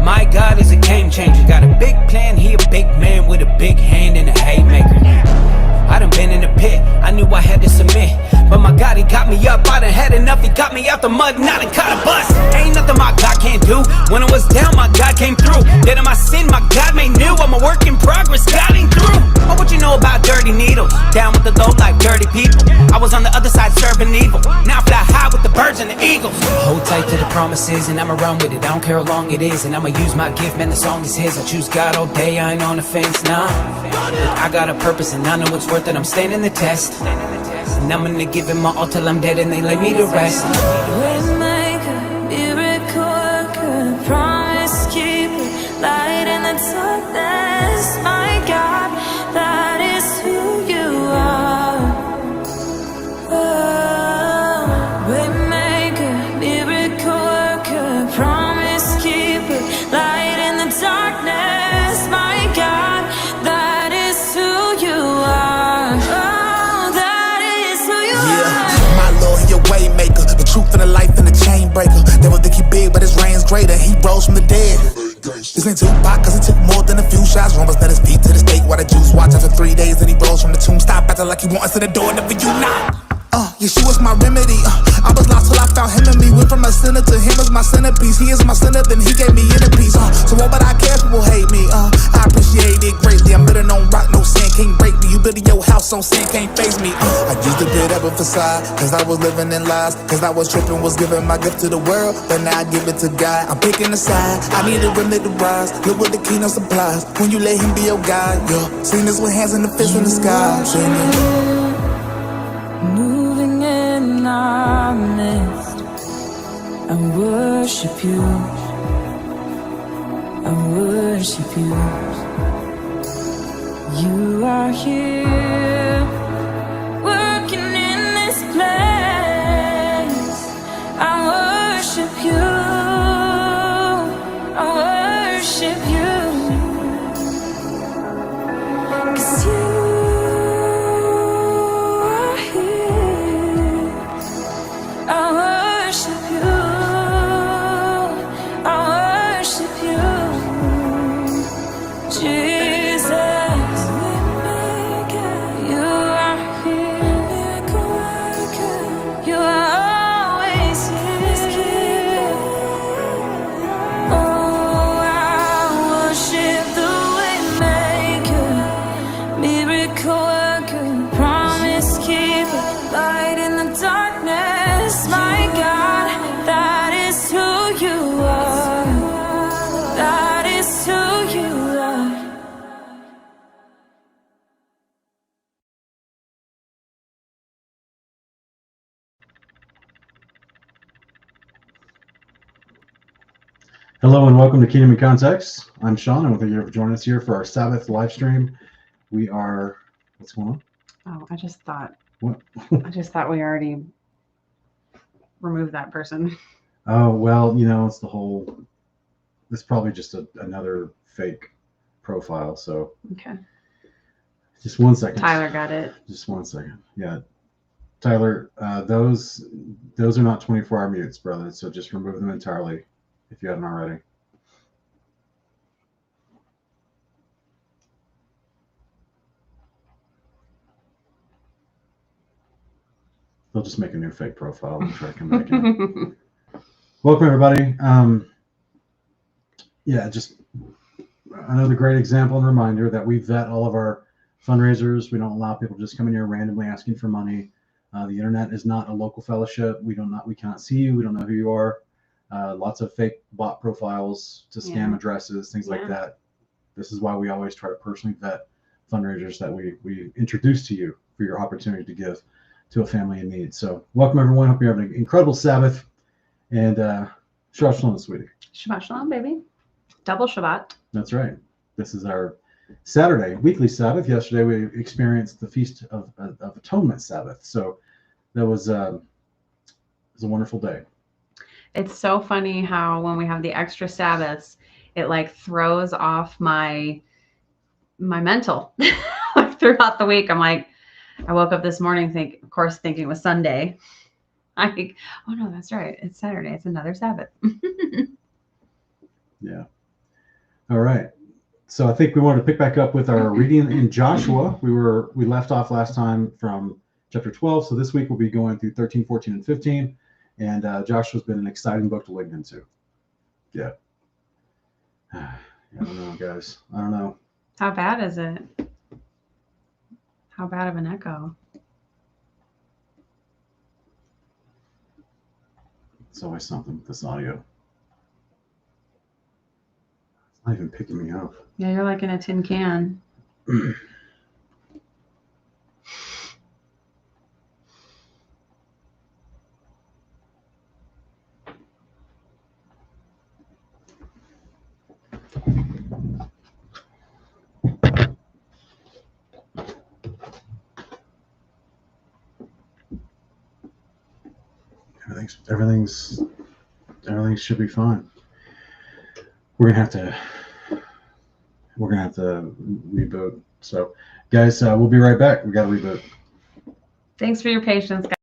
My God is a game changer. Got a big plan, he a big man with a big hand and a haymaker. I done been in the pit, I knew I had to submit. But my God, he got me up, I done had enough. He got me out the mud, now I done caught a bus. Ain't nothing my God can't do. When I was down, my God came through. Dead in my sin, my God made new. I'm a work in progress, God ain't through. Oh, what you know about dirty needles? Down with the low like dirty people. I was on the other side serving evil. Now I fly high with the birds and the eagles. Hold tight to the promises and I'ma run with it. I don't care how long it is, and I'ma use my gift, man, the song is his. I choose God all day, I ain't on the fence, nah. I got a purpose and I know it's worth it, I'm standing the test. And I'm gonna give him my all till I'm dead and they lay me to rest. Waymaker, miracle worker, promise keeper, light in the darkness, my God, that is who you are. Oh, waymaker, miracle worker, promise keeper, light in the darkness, my God, that is who you are. Oh, that is who you are. My Lord, he a way maker, the truth and the life and the chain breaker. Devil think he big, but his reign's greater. He rose from the dead. This ain't Tupac, cause it took more than a few shots. Romans led his feet to the stake while the Jews watch. After 3 days, and he rose from the tomb. Stop acting like he want us to the door, never you not. Yeshua's my remedy. I was lost till I found him in me. Went from a sinner to him as my centerpiece. He is my sinner, then he gave me inner peace. So what would I care if people hate me? I appreciate it greatly. I'm better on rock, no sin can't break me. You building your house on sin can't face me. I used to bid up a facade, cause I was living in lies. Cause I was tripping, was giving my gift to the world. But now I give it to God. I'm picking a side. I need a remedy to rise. Look what the kingdom supplies. When you let him be your guide, yo. Seen this with hands in the fist in the sky. Moving in our midst, I worship you, I worship you. You are here, working in this place. I worship you, I worship you, 'cause you Hello and welcome to Kingdom in Context. I'm Sean, and thank you for joining us here for our Sabbath live stream. We are, what's going on? Oh, I just thought. What? I just thought we already removed that person. Oh, well, you know, it's the whole, it's probably just another fake profile. So, Okay. Just 1 second. Tyler got it. Just 1 second. Yeah. Tyler, those are not 24-hour mutes, brother. So just remove them entirely if you haven't already. They'll just make a new fake profile and try to come back in. Welcome, everybody. Yeah, just another great example and reminder that we vet all of our fundraisers. We don't allow people just coming here randomly asking for money. The internet is not a local fellowship. We cannot see you. We don't know who you are. Lots of fake bot profiles to scam addresses, things like that. This is why we always try to personally vet fundraisers that we introduce to you for your opportunity to give to a family in need. So welcome, everyone. Hope you're having an incredible Sabbath. And Shabbat Shalom, sweetie. Shabbat Shalom, baby. Double Shabbat. That's right. This is our Saturday, weekly Sabbath. Yesterday, we experienced the Feast of Atonement Sabbath. So that was a wonderful day. It's so funny how when we have the extra Sabbaths, it like throws off my mental. Like throughout the week, I'm like, I woke up this morning, thinking it was Sunday. I think, oh no, that's right. It's Saturday. It's another Sabbath. Yeah. All right. So I think we wanted to pick back up with our reading in Joshua. We left off last time from chapter 12. So this week we'll be going through 13, 14, and 15. And Joshua's been an exciting book to wade into. Yeah. I don't know, guys. I don't know. How bad is it? How bad of an echo? It's always something with this audio. It's not even picking me up. Yeah, you're like in a tin can. Everything should be fine. We're gonna have to reboot. So, guys, we'll be right back. We got to reboot. Thanks for your patience, guys.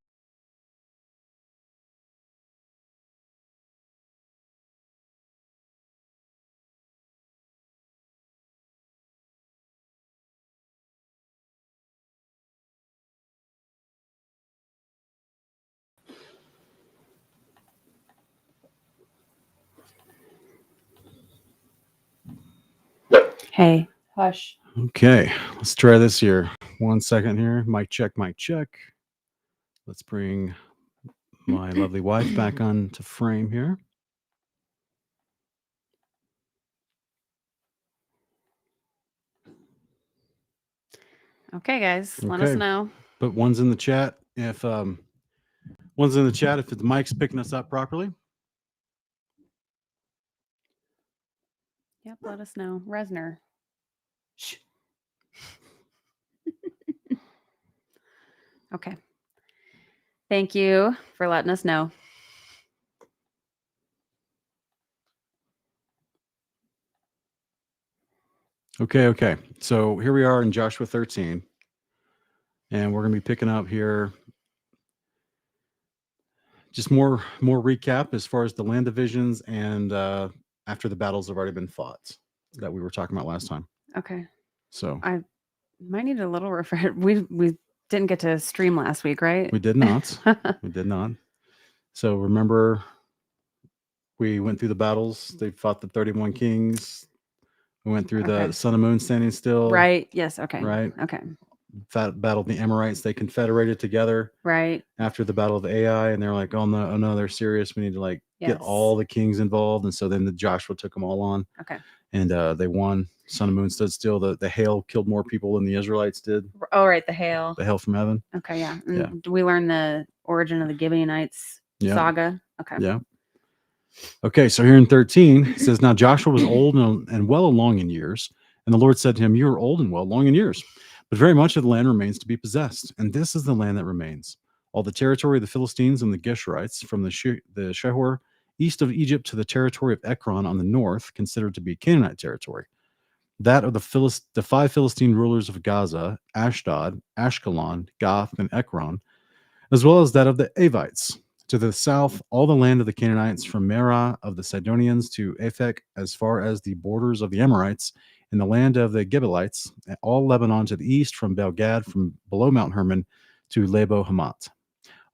Hey, hush. Okay, let's try this here. 1 second here. Mic check, mic check. Let's bring my lovely wife back onto frame here. Okay, guys, let us Okay. know. But one's in the chat if the mic's picking us up properly. Yep, let us know. Resner. Shh. Okay. Thank you for letting us know. Okay. So here we are in Joshua 13. And we're going to be picking up here just more recap as far as the land divisions and after the battles have already been fought that we were talking about last time. Okay. So I might need a little refresh. We didn't get to stream last week, right? we did not. We did not. So remember, we went through the battles. They fought the 31 kings. We went through the Sun and Moon standing still. Right. Yes. Okay. Right. Okay. Battled the Amorites. They confederated together. Right. After the battle of Ai, and they're like, oh no, they're serious. We need to get all the kings involved. And so then Joshua took them all on. Okay. And they won. Sun and Moon stood still. The hail killed more people than the Israelites did. Oh, right. The hail. The hail from heaven. Okay. Yeah. And do we learn the origin of the Gibeonites saga? Okay. Yeah. Okay. So here in 13, it says, now Joshua was old and well along in years. And the Lord said to him, you are old and well along in years, but very much of the land remains to be possessed. And this is the land that remains. All the territory of the Philistines and the Geshurites, from the Shehor east of Egypt to the territory of Ekron on the north, considered to be Canaanite territory. That of the 5 Philistine rulers of Gaza, Ashdod, Ashkelon, Gath, and Ekron, as well as that of the Avites. To the south, all the land of the Canaanites, from Merah of the Sidonians to Aphek, as far as the borders of the Amorites, in the land of the Gibeonites, all Lebanon to the east, from Belgad, from below Mount Hermon, to Lebo Hamat.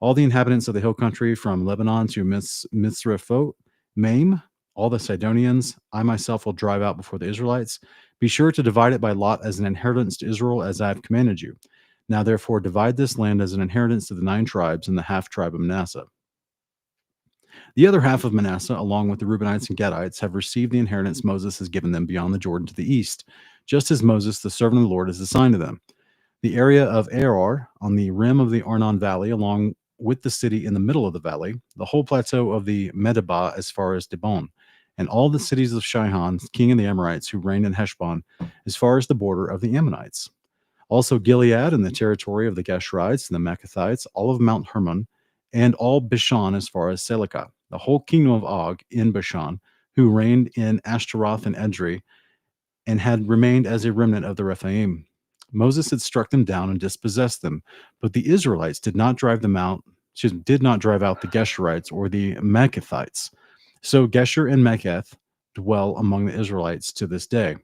All the inhabitants of the hill country, from Lebanon to Mizraphot, Maim, all the Sidonians, I myself will drive out before the Israelites. Be sure to divide it by lot as an inheritance to Israel, as I have commanded you. Now therefore divide this land as an inheritance to the 9 tribes and the half tribe of Manasseh. The other half of Manasseh, along with the Reubenites and Gadites, have received the inheritance Moses has given them beyond the Jordan to the east, just as Moses, the servant of the Lord, has assigned to them. The area of Aroer, on the rim of the Arnon Valley, along with the city in the middle of the valley, the whole plateau of the Medeba as far as Dibon, and all the cities of Shihon, king of the Amorites, who reigned in Heshbon, as far as the border of the Ammonites. Also Gilead and the territory of the Geshurites and the Maccathites, all of Mount Hermon, and all Bashan as far as Selikah, the whole kingdom of Og in Bashan, who reigned in Ashtaroth and Edrei, and had remained as a remnant of the Rephaim. Moses had struck them down and dispossessed them, but the Israelites did not drive out the Geshurites or the Maccathites. So Gesher and Macheth, dwell among the Israelites to this day.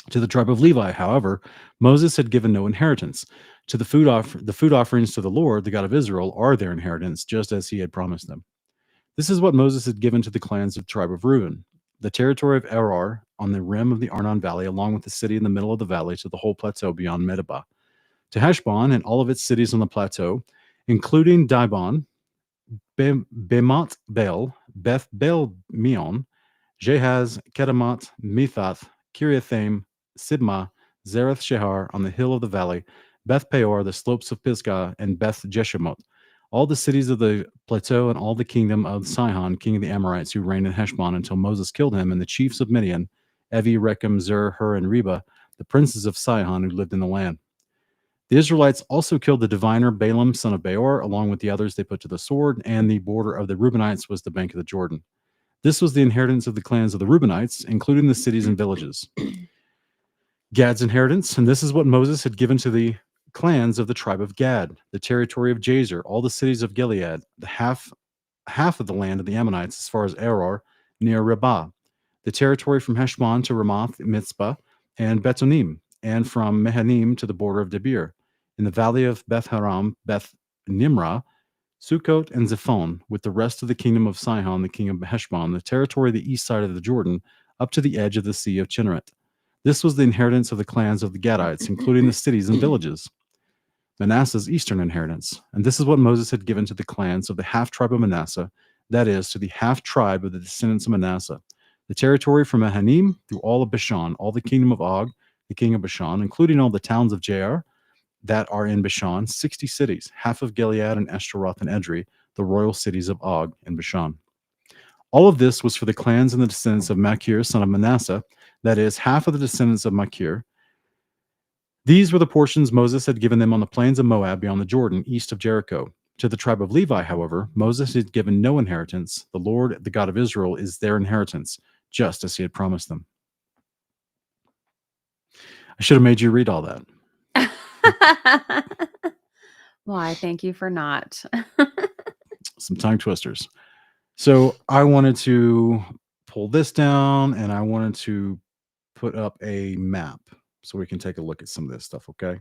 To the tribe of Levi, however, Moses had given no inheritance. To the food offerings to the Lord, the God of Israel, are their inheritance, just as he had promised them. This is what Moses had given to the clans of the tribe of Reuben, the territory of Arar on the rim of the Arnon Valley, along with the city in the middle of the valley to the whole plateau beyond Medeba, to Heshbon and all of its cities on the plateau, including Dibon, Bemot Bel, Beth Bel Meon, Jehaz, Kedemoth, Methath, Kiriathaim, Sibmah, Zareth Shehar on the hill of the valley, Beth Peor, the slopes of Pisgah, and Beth Jeshimoth, all the cities of the plateau and all the kingdom of Sihon, king of the Amorites, who reigned in Heshbon until Moses killed him, and the chiefs of Midian, Evi, Rechem, Zur, Hur, and Reba, the princes of Sihon who lived in the land. The Israelites also killed the diviner Balaam, son of Beor, along with the others they put to the sword, and the border of the Reubenites was the bank of the Jordan. This was the inheritance of the clans of the Reubenites, including the cities and villages. Gad's inheritance, and this is what Moses had given to the clans of the tribe of Gad, the territory of Jazer, all the cities of Gilead, the half of the land of the Ammonites as far as Arar, near Rabbah, the territory from Heshbon to Ramoth, Mitzpah, and Betonim, and from Mehanim to the border of Debir, in the valley of Beth Haram, Beth Nimrah, Sukkot, and Zephon, with the rest of the kingdom of Sihon, the king of Heshbon, the territory of the east side of the Jordan, up to the edge of the Sea of Chinnereth. This was the inheritance of the clans of the Gadites, including the cities and villages. Manasseh's eastern inheritance, and this is what Moses had given to the clans of the half-tribe of Manasseh, that is, to the half-tribe of the descendants of Manasseh, the territory from Mehanim through all of Bashan, all the kingdom of Og, the king of Bashan, including all the towns of Jair that are in Bashan, 60 cities, half of Gilead and Eshtaroth and Edrei, the royal cities of Og and Bashan. All of this was for the clans and the descendants of Machir, son of Manasseh, that is, half of the descendants of Machir. These were the portions Moses had given them on the plains of Moab beyond the Jordan, east of Jericho. To the tribe of Levi, however, Moses had given no inheritance. The Lord, the God of Israel, is their inheritance, just as he had promised them. I should have made you read all that. Why, thank you for not. Some tongue twisters. So I wanted to pull this down, and I wanted to put up a map so we can take a look at some of this stuff, okay?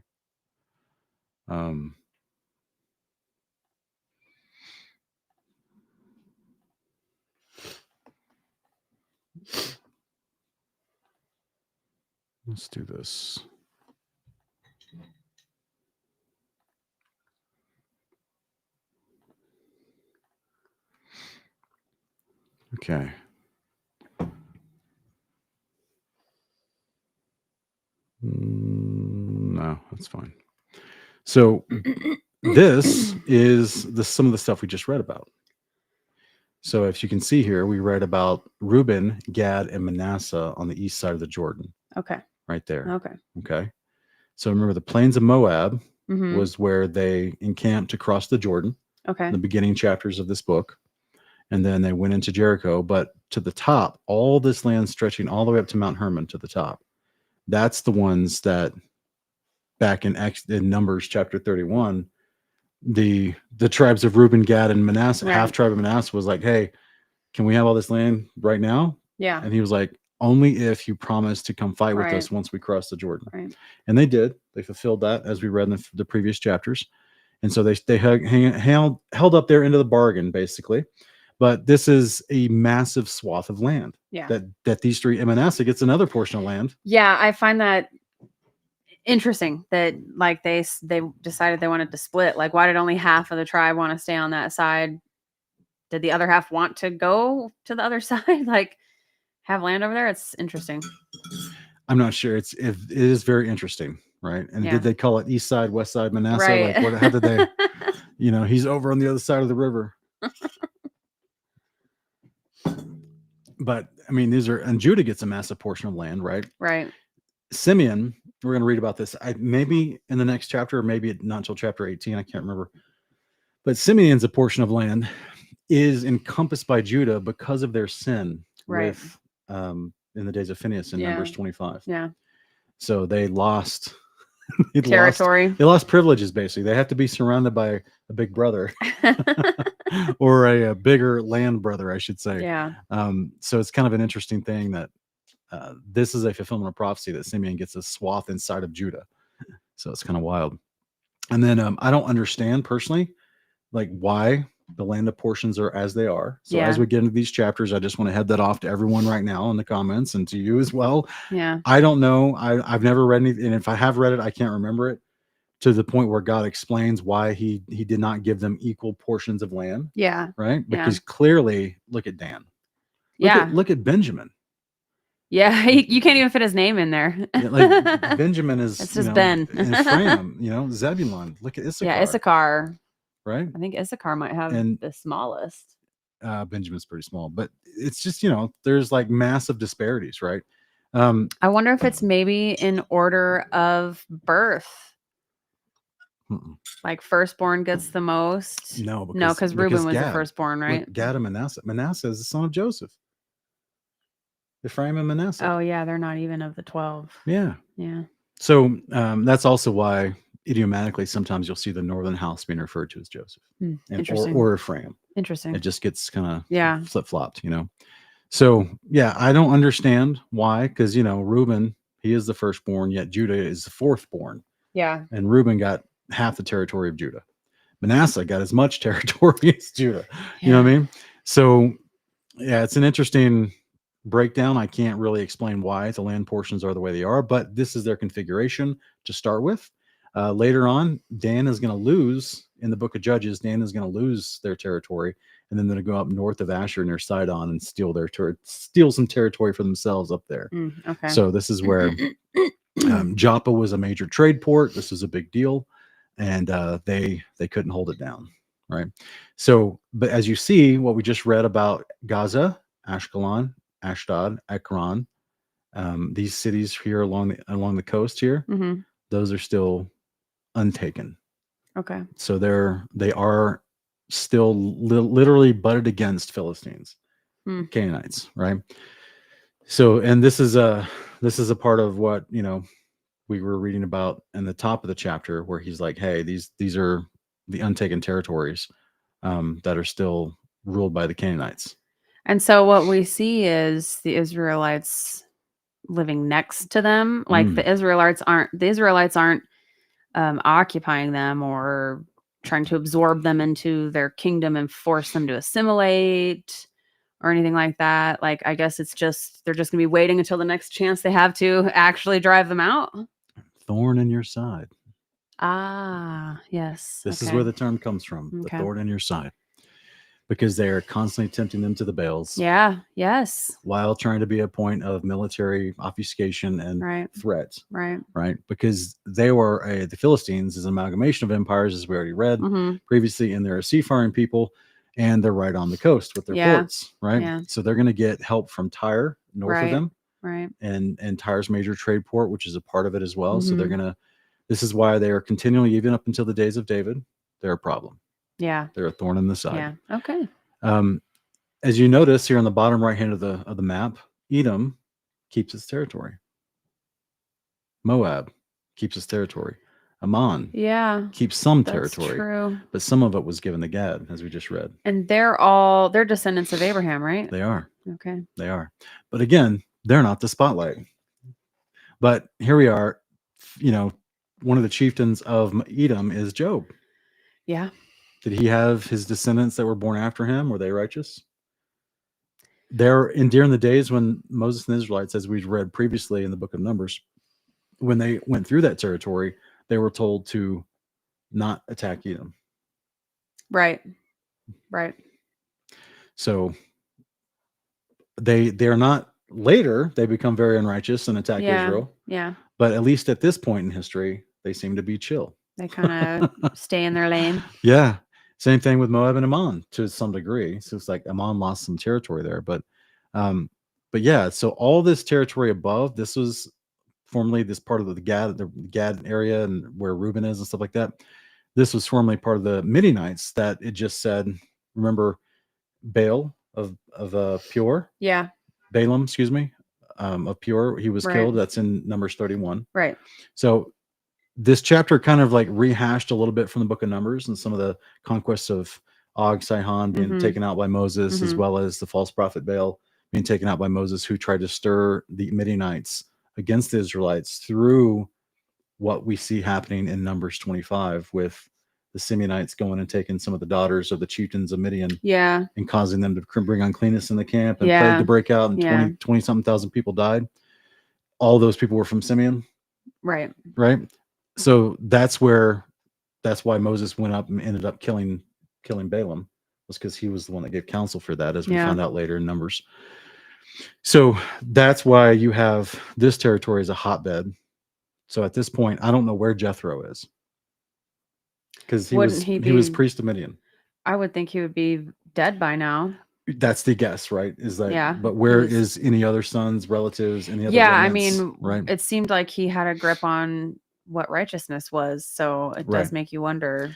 Let's do this. Okay. No, that's fine. So this is some of the stuff we just read about. So if you can see here, we read about Reuben, Gad, and Manasseh on the east side of the Jordan. Okay. Right there. Okay. Okay. So remember, the plains of Moab was where they encamped to cross the Jordan. Okay. In the beginning chapters of this book. And then they went into Jericho, but to the top, all this land stretching all the way up to Mount Hermon to the top. That's the ones that back in Numbers chapter 31, the tribes of Reuben, Gad, and Manasseh, right. half tribe of Manasseh was like, hey, can we have all this land right now? Yeah. And he was like, only if you promise to come fight with right. us once we cross the Jordan. Right. And they did. They fulfilled that, as we read in the previous chapters. And so they held up their end of the bargain, basically. But this is a massive swath of land. Yeah. That these three, Manasseh gets another portion of land. Yeah, I find that interesting that like they decided they wanted to split. Like, why did only half of the tribe want to stay on that side? Did the other half want to go to the other side? Like, have land over there? It's interesting. I'm not sure. It is very interesting, right? And yeah. did they call it East Side, West Side, Manasseh? Right. Like, how did they? He's over on the other side of the river. But I mean, and Judah gets a massive portion of land, right? Right. Simeon, we're going to read about this. Maybe in the next chapter, or maybe not until chapter 18. I can't remember. But Simeon's a portion of land is encompassed by Judah because of their sin, right? With in the days of Phinehas in Numbers 25. Yeah. So they lost territory. They lost privileges. Basically, they have to be surrounded by a big brother. or a bigger land brother, I should say. Yeah. So it's kind of an interesting thing that this is a fulfillment of prophecy that Simeon gets a swath inside of Judah. So it's kind of wild. And then I don't understand personally, like why the land of portions are as they are. So as we get into these chapters, I just want to head that off to everyone right now in the comments and to you as well. Yeah. I don't know. I've never read anything, and if I have read it, I can't remember it to the point where God explains why he did not give them equal portions of land. Yeah. Right. Because clearly, look at Dan. Look at Benjamin. Yeah, you can't even fit his name in there. Like Benjamin is it's just Ben. And Ephraim, Zebulun. Look at Issachar. Yeah, Issachar. Right? I think Issachar might have the smallest. Benjamin's pretty small, but it's just, there's like massive disparities, right? I wonder if it's maybe in order of birth. Like firstborn gets the most. No, because Reuben was the firstborn, right? Gad and Manasseh. Manasseh is the son of Joseph. Ephraim and Manasseh. Oh yeah, they're not even of the 12. Yeah. Yeah. So that's also why idiomatically sometimes you'll see the northern house being referred to as Joseph or Ephraim. Interesting. It just gets kind of flip-flopped, So yeah, I don't understand why, because Reuben, he is the firstborn, yet Judah is the fourthborn. Yeah. And Reuben got half the territory of Judah. Manasseh got as much territory as Judah. You know what I mean? So yeah, it's an interesting breakdown. I can't really explain why the land portions are the way they are, but this is their configuration to start with. Later on, Dan is going to lose in the book of Judges. Dan is going to lose their territory, and then they're going to go up north of Asher near Sidon and steal some territory for themselves up there. Okay. So this is where Joppa was a major trade port. This was a big deal, and they couldn't hold it down, right? So, but as you see, what we just read about Gaza, Ashkelon, Ashdod, Ekron, these cities here along the coast here, those are still untaken. Okay. So they are still literally butted against Philistines, Canaanites, right? So, and this is a part of what we were reading about in the top of the chapter, where he's like, hey, these are the untaken territories that are still ruled by the Canaanites. And so what we see is the Israelites living next to them. Like the Israelites aren't occupying them or trying to absorb them into their kingdom and force them to assimilate or anything like that. Like, I guess it's just, they're just gonna be waiting until the next chance they have to actually drive them out. Thorn in your side. Ah, yes. This is where the term comes from, the thorn in your side. Because they are constantly tempting them to the Baals. Yeah. Yes. While trying to be a point of military obfuscation and threat. Right. Right. Because they were the Philistines is an amalgamation of empires, as we already read previously, and they're a seafaring people, and they're right on the coast with their ports. Right. Yeah. So they're going to get help from Tyre north of them. Right. And Tyre's major trade port, which is a part of it as well. So this is why they are continually, even up until the days of David, they're a problem. Yeah. They're a thorn in the side. Yeah. Okay. As you notice here on the bottom right hand of the map, Edom keeps its territory. Moab keeps its territory. Ammon keeps some territory. True. But some of it was given to Gad, as we just read. And they're descendants of Abraham, right? They are. Okay. They are. But again, they're not the spotlight. But here we are, one of the chieftains of Edom is Job. Yeah. Did he have his descendants that were born after him? Were they righteous? During the days when Moses and the Israelites, as we've read previously in the book of Numbers, when they went through that territory, they were told to not attack Edom. Right. Right. So they're not, later they become very unrighteous and attack Israel. Yeah. But at least at this point in history, they seem to be chill. They kind of stay in their lane. Yeah. Same thing with Moab and Ammon to some degree. So it's like Ammon lost some territory there, but yeah. So all this territory above, this was formerly this part of the Gad area and where Reuben is and stuff like that. This was formerly part of the Midianites that it just said, remember Baal of Peor? Yeah. Balaam, excuse me, of Peor. He was killed. That's in Numbers 31. Right. So this chapter kind of like rehashed a little bit from the book of Numbers and some of the conquests of Og, Sihon being Mhm. taken out by Moses, as Mhm. well as the false prophet Baal being taken out by Moses, who tried to stir the Midianites against the Israelites through what we see happening in Numbers 25 with the Simeonites going and taking some of the daughters of the chieftains of Midian Yeah. and causing them to bring uncleanness in the camp and Yeah. plague to break out, and Yeah. 20 something thousand people died. All those people were from Simeon, Right. right? So that's why Moses went up and ended up killing Balaam, was because he was the one that gave counsel for that, as we Yeah. found out later in Numbers. So that's why you have this territory as a hotbed. So at this point, I don't know where Jethro is, because he Wouldn't was he be? priest of Midian. I would think he would be dead by now. That's the guess, right? Is that, Yeah, but where he was- is any other sons, relatives, any other Yeah, I remnants, mean, right? it seemed like he had a grip on what righteousness was, so it does Right. make you wonder.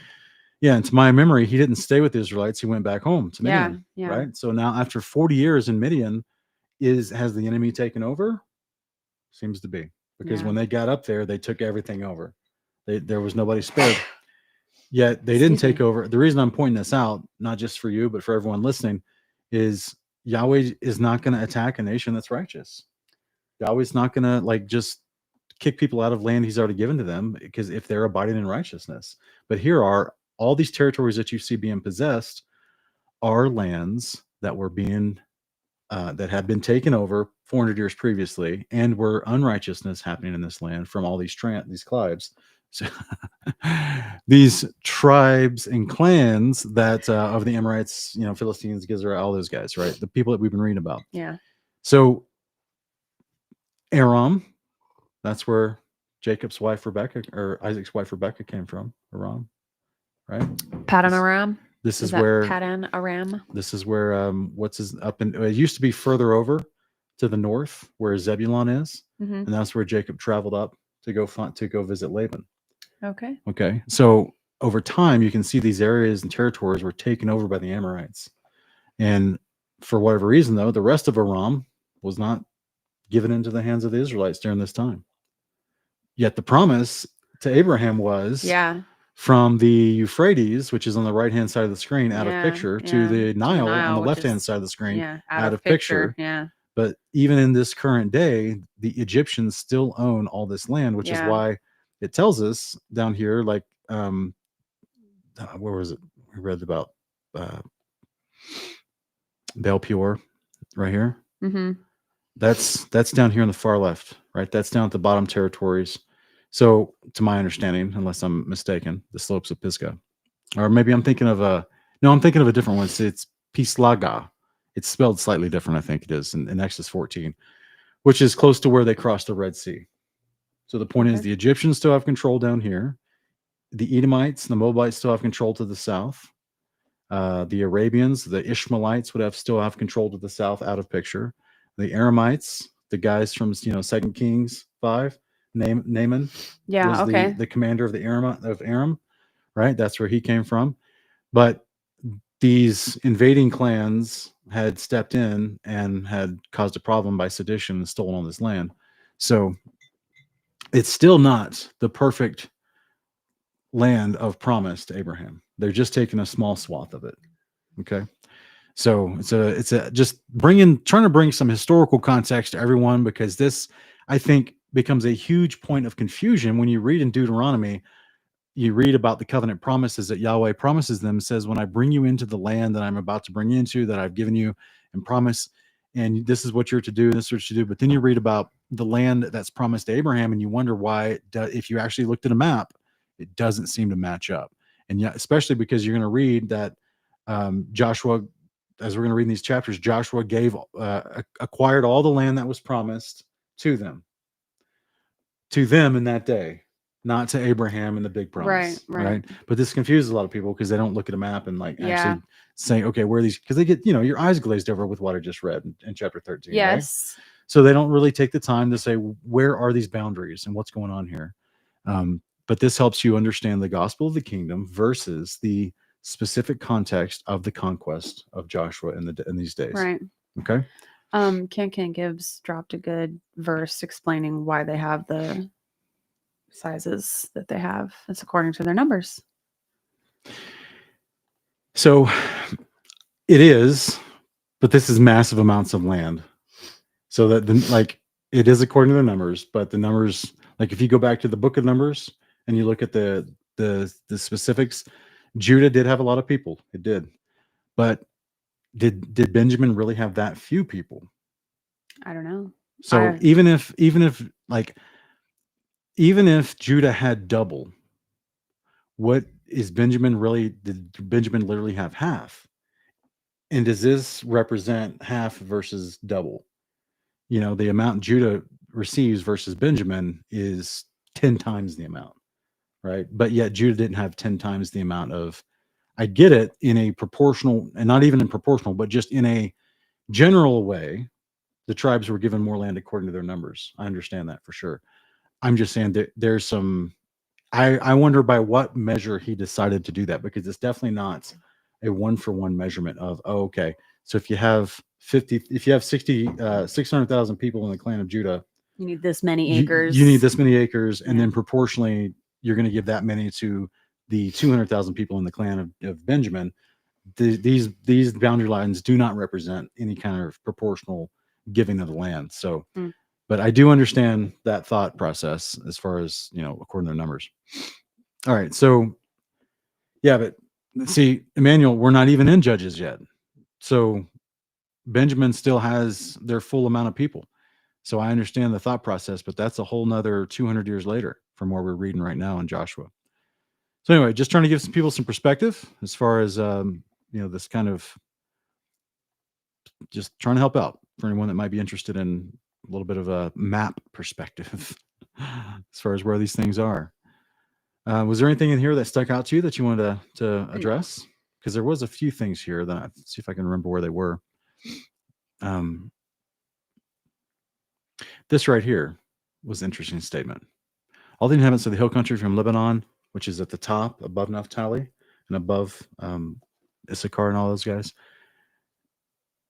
Yeah, and to my memory, he didn't stay with the Israelites. He went back home to Yeah, Midian, yeah. right? So now after 40 years in Midian, has the enemy taken over? Seems to be, because Yeah. when they got up there, they took everything over. There was nobody spared. Yet they Excuse didn't take me. over. The reason I'm pointing this out, not just for you, but for everyone listening, is Yahweh is not going to attack a nation that's righteous. Yahweh's not going to just kick people out of land he's already given to them, because if they're abiding in righteousness. But here are all these territories that you see being possessed are lands that were being that had been taken over 400 years previously, and were unrighteousness happening in this land from all these tribes. So these tribes and clans that of the Amorites, Philistines, Gizra, all those guys, right? The people that we've been reading about. Yeah. So Aram, that's where Jacob's wife Rebecca, or Isaac's wife Rebecca, came from. Aram, right? Padan Aram. This is that where Padan Aram? This is where it used to be further over to the north where Zebulon is, Mm-hmm. and that's where Jacob traveled up to go visit Laban. Okay. Okay, so over time you can see these areas and territories were taken over by the Amorites, and for whatever reason, though, the rest of Aram was not given into the hands of the Israelites during this time. Yet the promise to Abraham was, from the Euphrates, which is on the right-hand side of the screen, out of picture, to the Nile on the left-hand side of the screen, out of picture. Yeah. But even in this current day, the Egyptians still own all this land, which is why it tells us down here, where was it? We read about Baal Peor right here. Mm-hmm. That's down here on the far left, right? That's down at the bottom territories. So, to my understanding, unless I'm mistaken, the slopes of Pisgah, or maybe I'm thinking of a different one. It's Pislaga. It's spelled slightly different. I think it is in Exodus 14, which is close to where they crossed the Red Sea. So the point is, the Egyptians still have control down here. The Edomites, the Moabites still have control to the south. The Arabians, the Ishmaelites would still have control to the south, out of picture. The Aramites, the guys from 2 Kings 5. Naaman was the commander of the Aram, right? That's where he came from. But these invading clans had stepped in and had caused a problem by sedition and stolen all this land. So it's still not the perfect land of promise to Abraham. They're just taking a small swath of it. Okay. So it's just trying to bring some historical context to everyone, because this, I think, becomes a huge point of confusion when you read in Deuteronomy. You read about the covenant promises that Yahweh promises them. Says, when I bring you into the land that I'm about to bring you into, that I've given you and promise, and this is what you're to do, this is what you do. But then you read about the land that's promised to Abraham, and you wonder why, if you actually looked at a map, it doesn't seem to match up. And yet, especially because you're going to read that Joshua, as we're going to read in these chapters, Joshua acquired all the land that was promised to them in that day, not to Abraham and the big promise. Right. But this confuses a lot of people because they don't look at a map and actually saying, okay, where are these? Because they get, your eyes glazed over with what I just read in chapter 13. Yes. Right? So they don't really take the time to say, where are these boundaries and what's going on here? But this helps you understand the gospel of the kingdom versus the specific context of the conquest of Joshua in these days. Right. Okay. Ken Gibbs dropped a good verse explaining why they have the sizes that they have. It's according to their numbers. So it is, but this is massive amounts of land. So that like it is according to the numbers, but the numbers, like if you go back to the book of Numbers and you look at the specifics, Judah did have a lot of people. It did. But did Benjamin really have that few people? I don't know. So even if Judah had double, what is Benjamin really? Did Benjamin literally have half? And does this represent half versus double? You know, the amount Judah receives versus Benjamin is 10 times the amount, right? But yet Judah didn't have 10 times the amount of, I get it in a proportional, and not even in proportional, but just in a general way, the tribes were given more land according to their numbers. I understand that for sure. I'm just saying that there's some, I wonder by what measure he decided to do that, because it's definitely not a 1-for-1 measurement of, oh, okay, so if you have 600,000 people in the clan of Judah, you need this many acres. You need this many acres, and then proportionally, you're going to give that many to the 200,000 people in the clan of Benjamin. These boundary lines do not represent any kind of proportional giving of the land. So, but I do understand that thought process as far as, you know, according to their numbers. All right, so yeah, but see, Emmanuel, we're not even in Judges yet. So Benjamin still has their full amount of people. So I understand the thought process, but that's a whole nother 200 years later from where we're reading right now in Joshua. So anyway, just trying to give some people some perspective as far as, you know, this kind of just trying to help out for anyone that might be interested in a little bit of a map perspective as far as where these things are. Was there anything in here that stuck out to you that you wanted to address? Because there was a few things here that see if I can remember where they were. This right here was an interesting statement. All the inhabitants of the hill country from Lebanon, which is at the top above Naphtali and above Issachar and all those guys,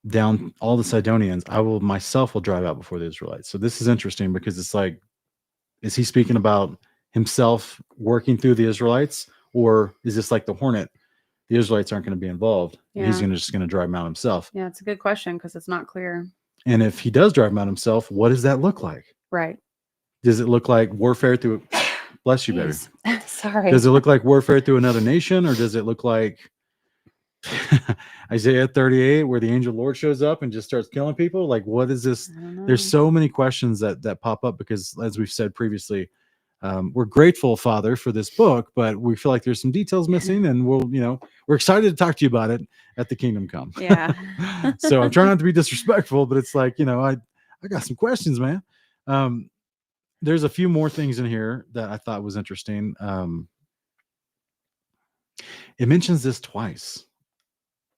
down all the Sidonians, I will myself will drive out before the Israelites. So this is interesting because it's like, is he speaking about himself working through the Israelites, or is this like the hornet? The Israelites aren't going to be involved. Yeah. He's just going to drive them out himself. Yeah, it's a good question because it's not clear. And if he does drive them out himself, what does that look like? Right. Does it look like warfare through? Bless you, baby. Sorry. Does it look like warfare through another nation, or does it look like Isaiah 38, where the angel of the Lord shows up and just starts killing people? Like, what is this? There's so many questions that pop up because, as we've said previously, we're grateful, Father, for this book, but we feel like there's some details missing, and we're excited to talk to you about it at the Kingdom Come. Yeah. So I'm trying not to be disrespectful, but it's like, I got some questions, man. There's a few more things in here that I thought was interesting. It mentions this twice,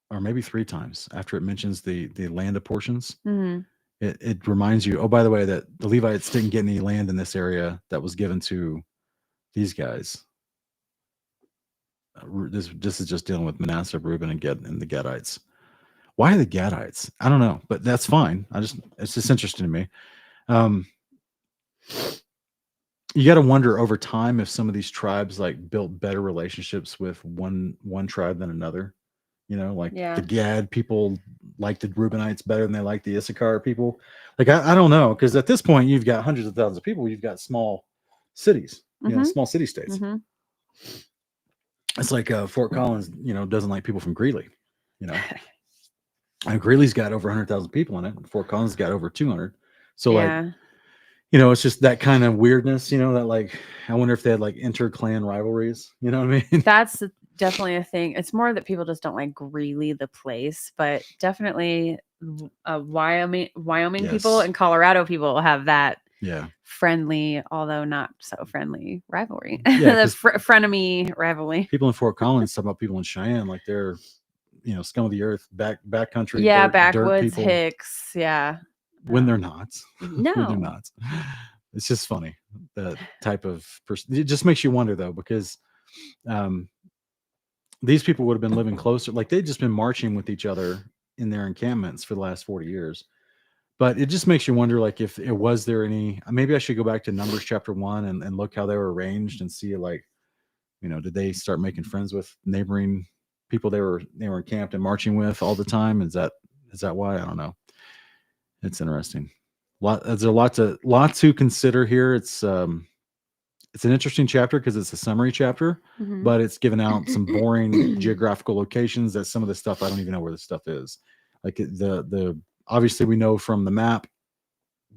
or maybe 3 times after it mentions the land apportions. Mm-hmm. It reminds you, oh, by the way, that the Levites didn't get any land in this area that was given to these guys. This is just dealing with Manasseh, Reuben, and the Gadites. Why the Gadites? I don't know, but that's fine. It's just interesting to me. You got to wonder over time if some of these tribes like built better relationships with one tribe than another. The Gad people like the Reubenites better than they like the Issachar people. Like, I don't know, because at this point you've got hundreds of thousands of people. You've got small cities, small city states. Mm-hmm. It's like Fort Collins, doesn't like people from Greeley. And Greeley's got over 100,000 people in it. Fort Collins got over 200. So it's just that kind of weirdness, that like, I wonder if they had like inter-clan rivalries. You know what I mean? That's definitely a thing. It's more that people just don't like Greeley, the place, but definitely Wyoming yes. People and Colorado people have that friendly, although not so friendly rivalry. Yeah, the frenemy rivalry. People in Fort Collins talk about people in Cheyenne like they're, scum of the earth, back country. Yeah, backwoods hicks. Yeah. When they're not. No. When they're not. It's just funny. That type of person. It just makes you wonder though, because these people would have been living closer. Like they'd just been marching with each other in their encampments for the last 40 years. But it just makes you wonder, like, if it was there any, maybe I should go back to Numbers chapter 1 and look how they were arranged and see, like, did they start making friends with neighboring people they were encamped and marching with all the time. Is that why? I don't know. It's interesting. There's a lot to consider here. It's an interesting chapter because it's a summary chapter, but it's given out some boring geographical locations that some of the stuff I don't even know where the stuff is. Like the obviously we know from the map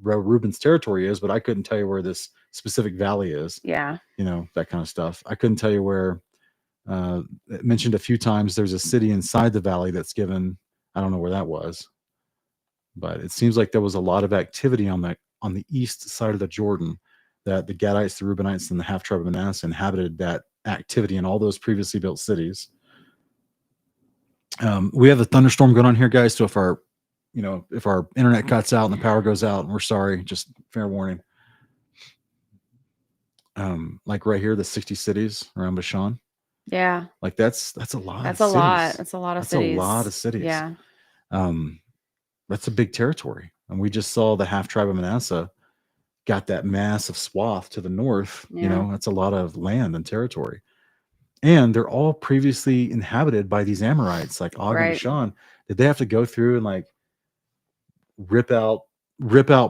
where Reuben's territory is, but I couldn't tell you where this specific valley is. Yeah. You know, that kind of stuff. I couldn't tell you where it mentioned a few times there's a city inside the valley that's given. I don't know where that was. But it seems like there was a lot of activity on the east side of the Jordan, that the Gadites, the Reubenites, and the half tribe of Manasseh inhabited that activity in all those previously built cities. We have a thunderstorm going on here, guys. So if our internet cuts out and the power goes out, we're sorry. Just fair warning. Like right here, the 60 cities around Bashan. Yeah. Like that's a lot. That's of a cities. lot. That's a lot of cities. A lot of cities. Yeah. That's a big territory. And we just saw the half tribe of Manasseh got that massive swath to the north. Yeah. You know, that's a lot of land and territory. And they're all previously inhabited by these Amorites, like Og and Bashan. Did they have to go through and like rip out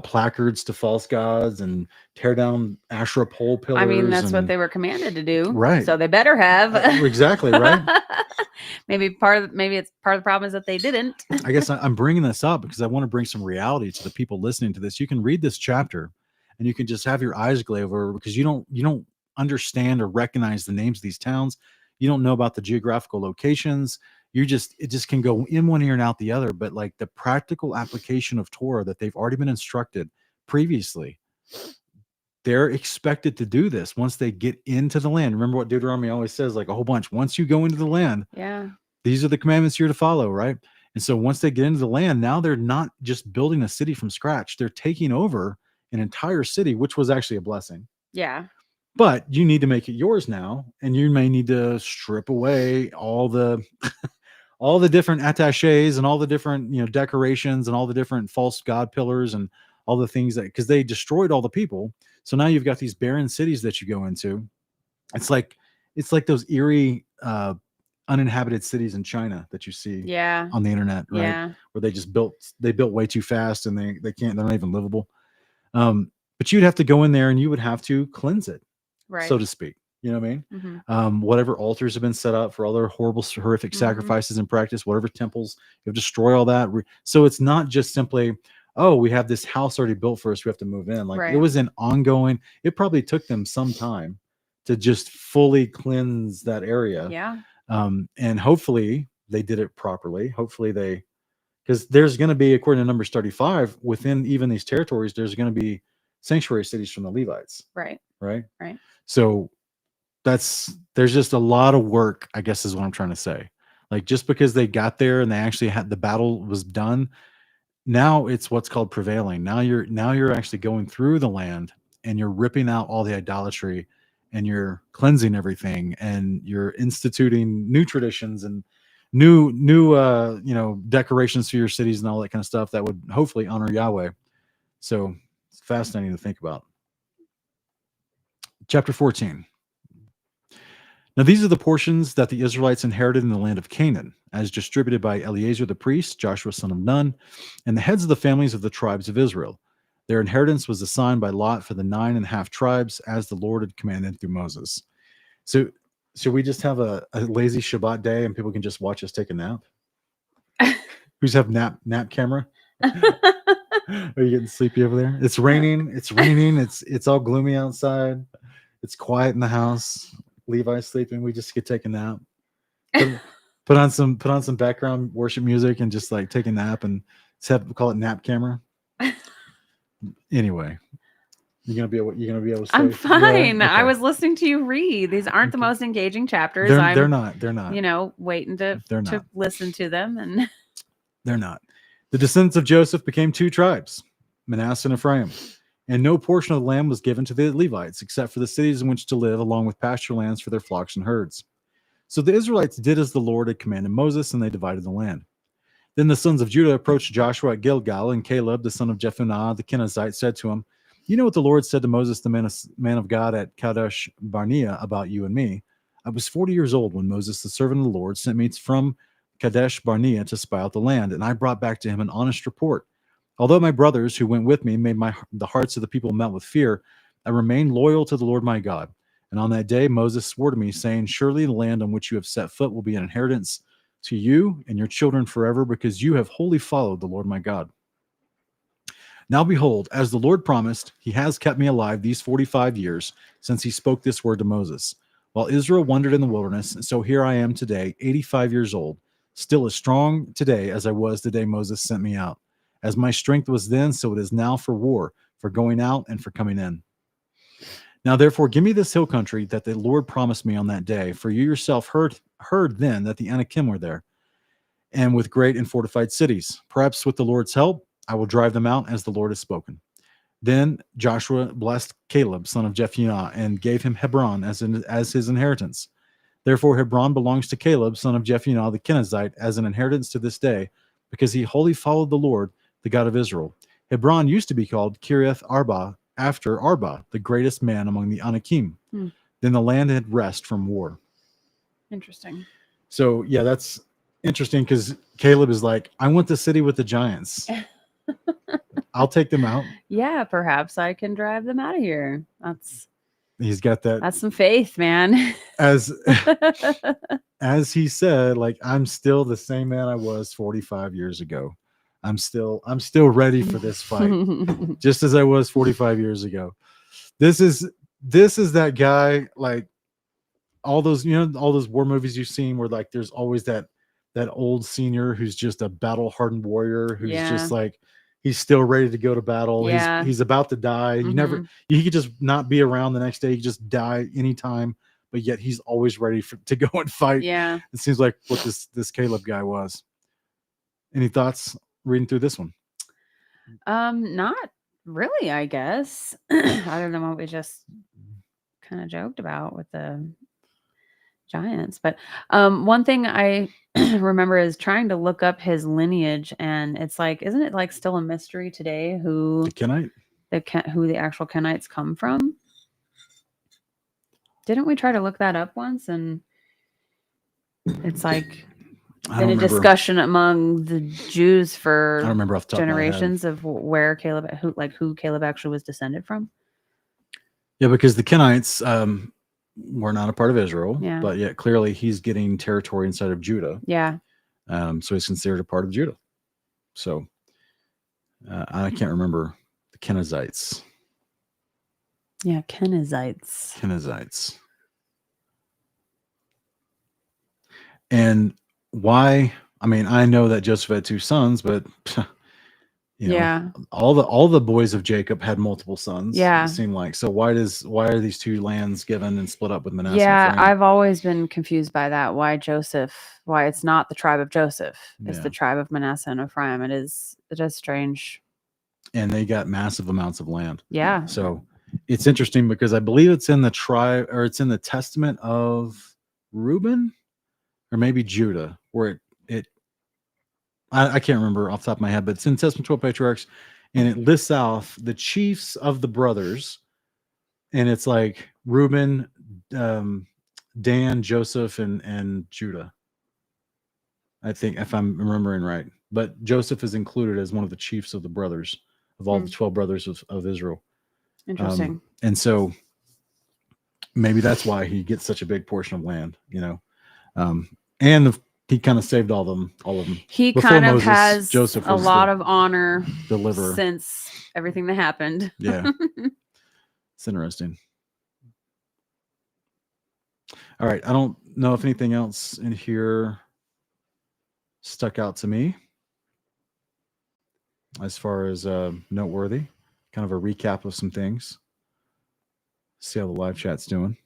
placards to false gods and tear down Asherah pole pillars? I mean, that's what they were commanded to do. Right. So they better have. Exactly, right? maybe it's part of the problem is that they didn't. I guess I'm bringing this up because I want to bring some reality to the people listening to this. You can read this chapter and you can just have your eyes glaze over because you don't understand or recognize the names of these towns. You don't know about the geographical locations. It just can go in one ear and out the other. But like the practical application of Torah that they've already been instructed previously, they're expected to do this once they get into the land. Remember what Deuteronomy always says, like a whole bunch. Once you go into the land, these are the commandments you're to follow, right? And so once they get into the land, now they're not just building a city from scratch. They're taking over an entire city, which was actually a blessing. Yeah. But you need to make it yours now, and you may need to strip away all the all the different attaches and all the different decorations and all the different false god pillars and all the things that, because they destroyed all the people. So now you've got these barren cities that you go into. It's like those eerie uninhabited cities in China that you see on the internet, right? Yeah. Where they built way too fast and they're not even livable. But you'd have to go in there and you would have to cleanse it, so to speak. You know what I mean? Mm-hmm. Whatever altars have been set up for other horrible, horrific sacrifices in practice, whatever temples, you have to destroy all that. So it's not just simply, oh, we have this house already built for us, we have to move in. Like it was an ongoing, it probably took them some time to just fully cleanse that area. Yeah. And hopefully they did it properly. Hopefully because there's going to be, according to Numbers 35, within even these territories, there's going to be sanctuary cities from the Levites. Right. So there's just a lot of work, I guess is what I'm trying to say. Like just because they got there and they actually had the battle was done, now it's what's called prevailing. Now you're actually going through the land and you're ripping out all the idolatry and you're cleansing everything and you're instituting new traditions and new decorations for your cities and all that kind of stuff that would hopefully honor Yahweh. So it's fascinating to think about. Chapter 14. Now these are the portions that the Israelites inherited in the land of Canaan, as distributed by Eleazar the priest, Joshua son of Nun, and the heads of the families of the tribes of Israel. Their inheritance was assigned by lot for the 9.5 tribes, as the Lord had commanded through Moses. So should we just have a lazy Shabbat day and people can just watch us take a nap? Who's have nap camera? Are you getting sleepy over there? It's raining. It's all gloomy outside. It's quiet in the house. Levi's sleeping. We just could take a nap. Put on some background worship music and just like take a nap and call it nap camera. Anyway, you're gonna be able to say, I'm fine. Yeah? Okay. I was listening to you read. These aren't the most engaging chapters. They're not. Waiting to listen to them, and they're not. The descendants of Joseph became 2 tribes, Manasseh and Ephraim, and no portion of the land was given to the Levites except for the cities in which to live, along with pasture lands for their flocks and herds. So the Israelites did as the Lord had commanded Moses, and they divided the land. Then the sons of Judah approached Joshua at Gilgal, and Caleb, the son of Jephunneh, the Kenizzite, said to him, "You know what the Lord said to Moses, the man of God, at Kadesh Barnea about you and me? I was 40 years old when Moses, the servant of the Lord, sent me from Kadesh Barnea to spy out the land, and I brought back to him an honest report. Although my brothers who went with me made the hearts of the people melt with fear, I remained loyal to the Lord my God. And on that day Moses swore to me, saying, surely the land on which you have set foot will be an inheritance to you and your children forever, because you have wholly followed the Lord my God. Now behold, as the Lord promised, he has kept me alive these 45 years since he spoke this word to Moses. While Israel wandered in the wilderness, and so here I am today, 85 years old, still as strong today as I was the day Moses sent me out. As my strength was then, so it is now for war, for going out and for coming in. Now therefore give me this hill country that the Lord promised me on that day, for you yourself heard then that the Anakim were there, and with great and fortified cities. Perhaps with the Lord's help, I will drive them out as the Lord has spoken. Then Joshua blessed Caleb, son of Jephunneh, and gave him Hebron as his inheritance. Therefore Hebron belongs to Caleb, son of Jephunneh the Kenizzite, as an inheritance to this day, because he wholly followed the Lord, the God of Israel. Hebron used to be called Kiriath Arba, after Arba, the greatest man among the Anakim. Then the land had rest from war. Interesting. So yeah, that's interesting, because Caleb is like, I want the city with the giants. I'll take them out. Yeah, perhaps I can drive them out of here. He's got that. That's some faith, man. As he said, like, I'm still the same man I was 45 years ago. I'm still ready for this fight, just as I was 45 years ago. This is that guy, like all those war movies you've seen where like there's always that old senior who's just a battle hardened warrior who's just like, he's still ready to go to battle. Yeah. He's about to die. You could just not be around the next day. You could just die anytime, but yet he's always ready to go and fight. Yeah. It seems like what this Caleb guy was. Any thoughts reading through this one? Not really, I guess. Other than what we just kind of joked about with the giants. But one thing I remember is trying to look up his lineage, and it's like, isn't it like still a mystery today who The Kenite? who the actual Kenites come from? Didn't we try to look that up once? And it's like been a discussion among the Jews for I don't remember off the top generations of where who Caleb actually was descended from. Yeah, because the Kenites were not a part of Israel, Yeah. but yet clearly he's getting territory inside of Judah. Yeah. So he's considered a part of Judah. So I can't remember the Kenizzites. Yeah, Kenizzites. And why? I mean, I know that Joseph had two sons, but all the boys of Jacob had multiple sons. Yeah. It seemed like. So why are these two lands given and split up with Manasseh? Yeah, and Ephraim? I've always been confused by that. Why it's not the tribe of Joseph. It's the tribe of Manasseh and Ephraim. It is strange. And they got massive amounts of land. Yeah. So it's interesting because I believe it's in the tribe, or it's in the testament of Reuben or maybe Judah, where I can't remember off the top of my head, but it's in Testament 12 Patriarchs, and it lists off the chiefs of the brothers, and it's like Reuben, Dan, Joseph, and Judah. I think, if I'm remembering right, but Joseph is included as one of the chiefs of the brothers of all the 12 brothers of Israel. Interesting. And so maybe that's why he gets such a big portion of land, and he kind of saved all of them. He Before kind of Moses, has Joseph a was lot of honor deliverer. since everything that happened. Yeah. It's interesting. All right. I don't know if anything else in here stuck out to me as far as noteworthy. Kind of a recap of some things. See how the live chat's doing.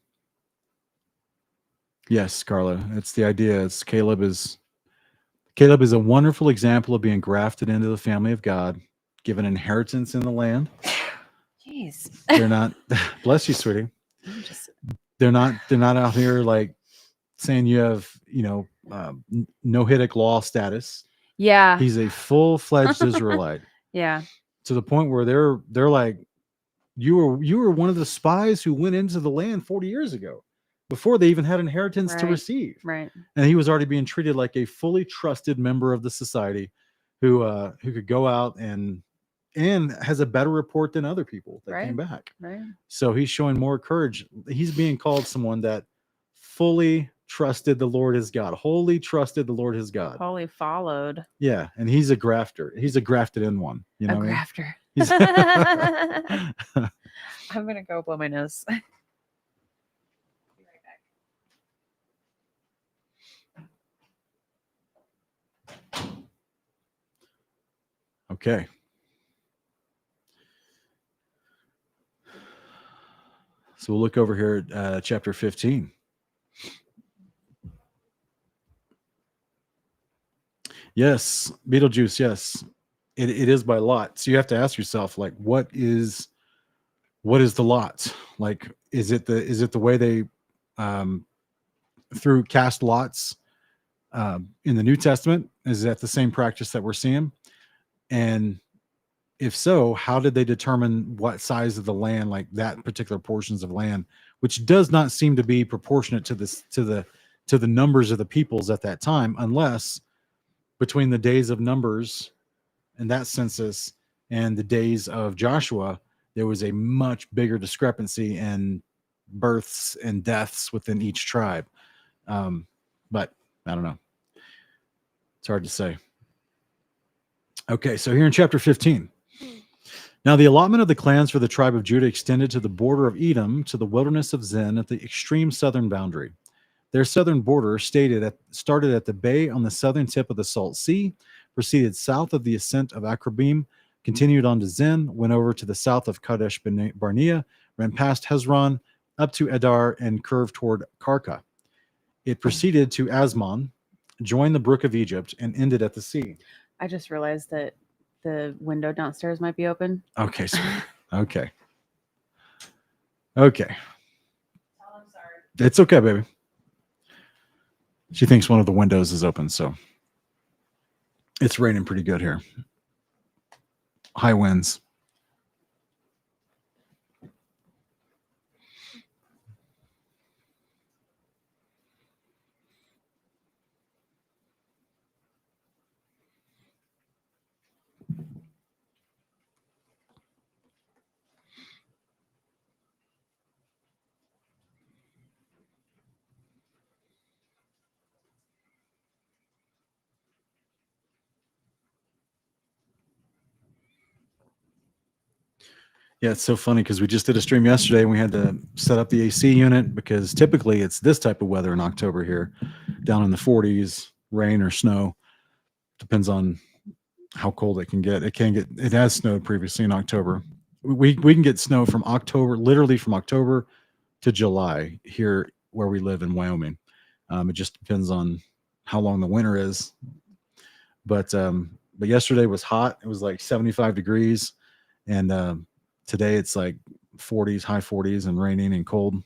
Yes, Carla. It's the idea. Caleb is a wonderful example of being grafted into the family of God, given inheritance in the land. Jeez. They're not bless you, sweetie. They're not out here like saying you have, Noahidic law status. Yeah. He's a full-fledged Israelite. Yeah. To the point where they're like, you were one of the spies who went into the land 40 years ago. before they even had inheritance to Right. receive. Right. And he was already being treated like a fully trusted member of the society who could go out and has a better report than other people that came back. Right. So he's showing more courage. He's being called someone that fully trusted the Lord his God, wholly trusted the Lord his God. Wholly followed. Yeah, and he's a grafter. He's a grafted in one. You know A what I mean? grafter. He's- I'm gonna go blow my nose. Okay. So we'll look over here at chapter 15. Yes, Beetlejuice, yes. It is by lot. So you have to ask yourself, like, what is the lot? Like, is it the way they through cast lots in the New Testament? Is that the same practice that we're seeing? And if so, how did they determine what size of the land, like that particular portions of land, which does not seem to be proportionate to the numbers of the peoples at that time, unless between the days of Numbers and that census and the days of Joshua, there was a much bigger discrepancy in births and deaths within each tribe. But I don't know. It's hard to say. Okay, so here in chapter 15. Now the allotment of the clans for the tribe of Judah extended to the border of Edom, to the wilderness of Zin at the extreme southern boundary. Their southern border started at the bay on the southern tip of the Salt Sea, proceeded south of the ascent of Akrabim, continued on to Zin, went over to the south of Kadesh Barnea, ran past Hezron, up to Edar, and curved toward Karka. It proceeded to Asmon, joined the brook of Egypt, and ended at the sea. I just realized that the window downstairs might be open. Okay. Okay. Oh, I'm sorry. It's okay, baby. She thinks one of the windows is open, so it's raining pretty good here. High winds. Yeah, it's so funny because we just did a stream yesterday and we had to set up the AC unit because typically it's this type of weather in October here, down in the 40s, rain or snow. Depends on how cold it can get. It has snowed previously in October. We can get snow from October, literally from October to July here where we live in Wyoming. It just depends on how long the winter is. But yesterday was hot. It was like 75 degrees. And today it's like 40s, high 40s, and raining and cold.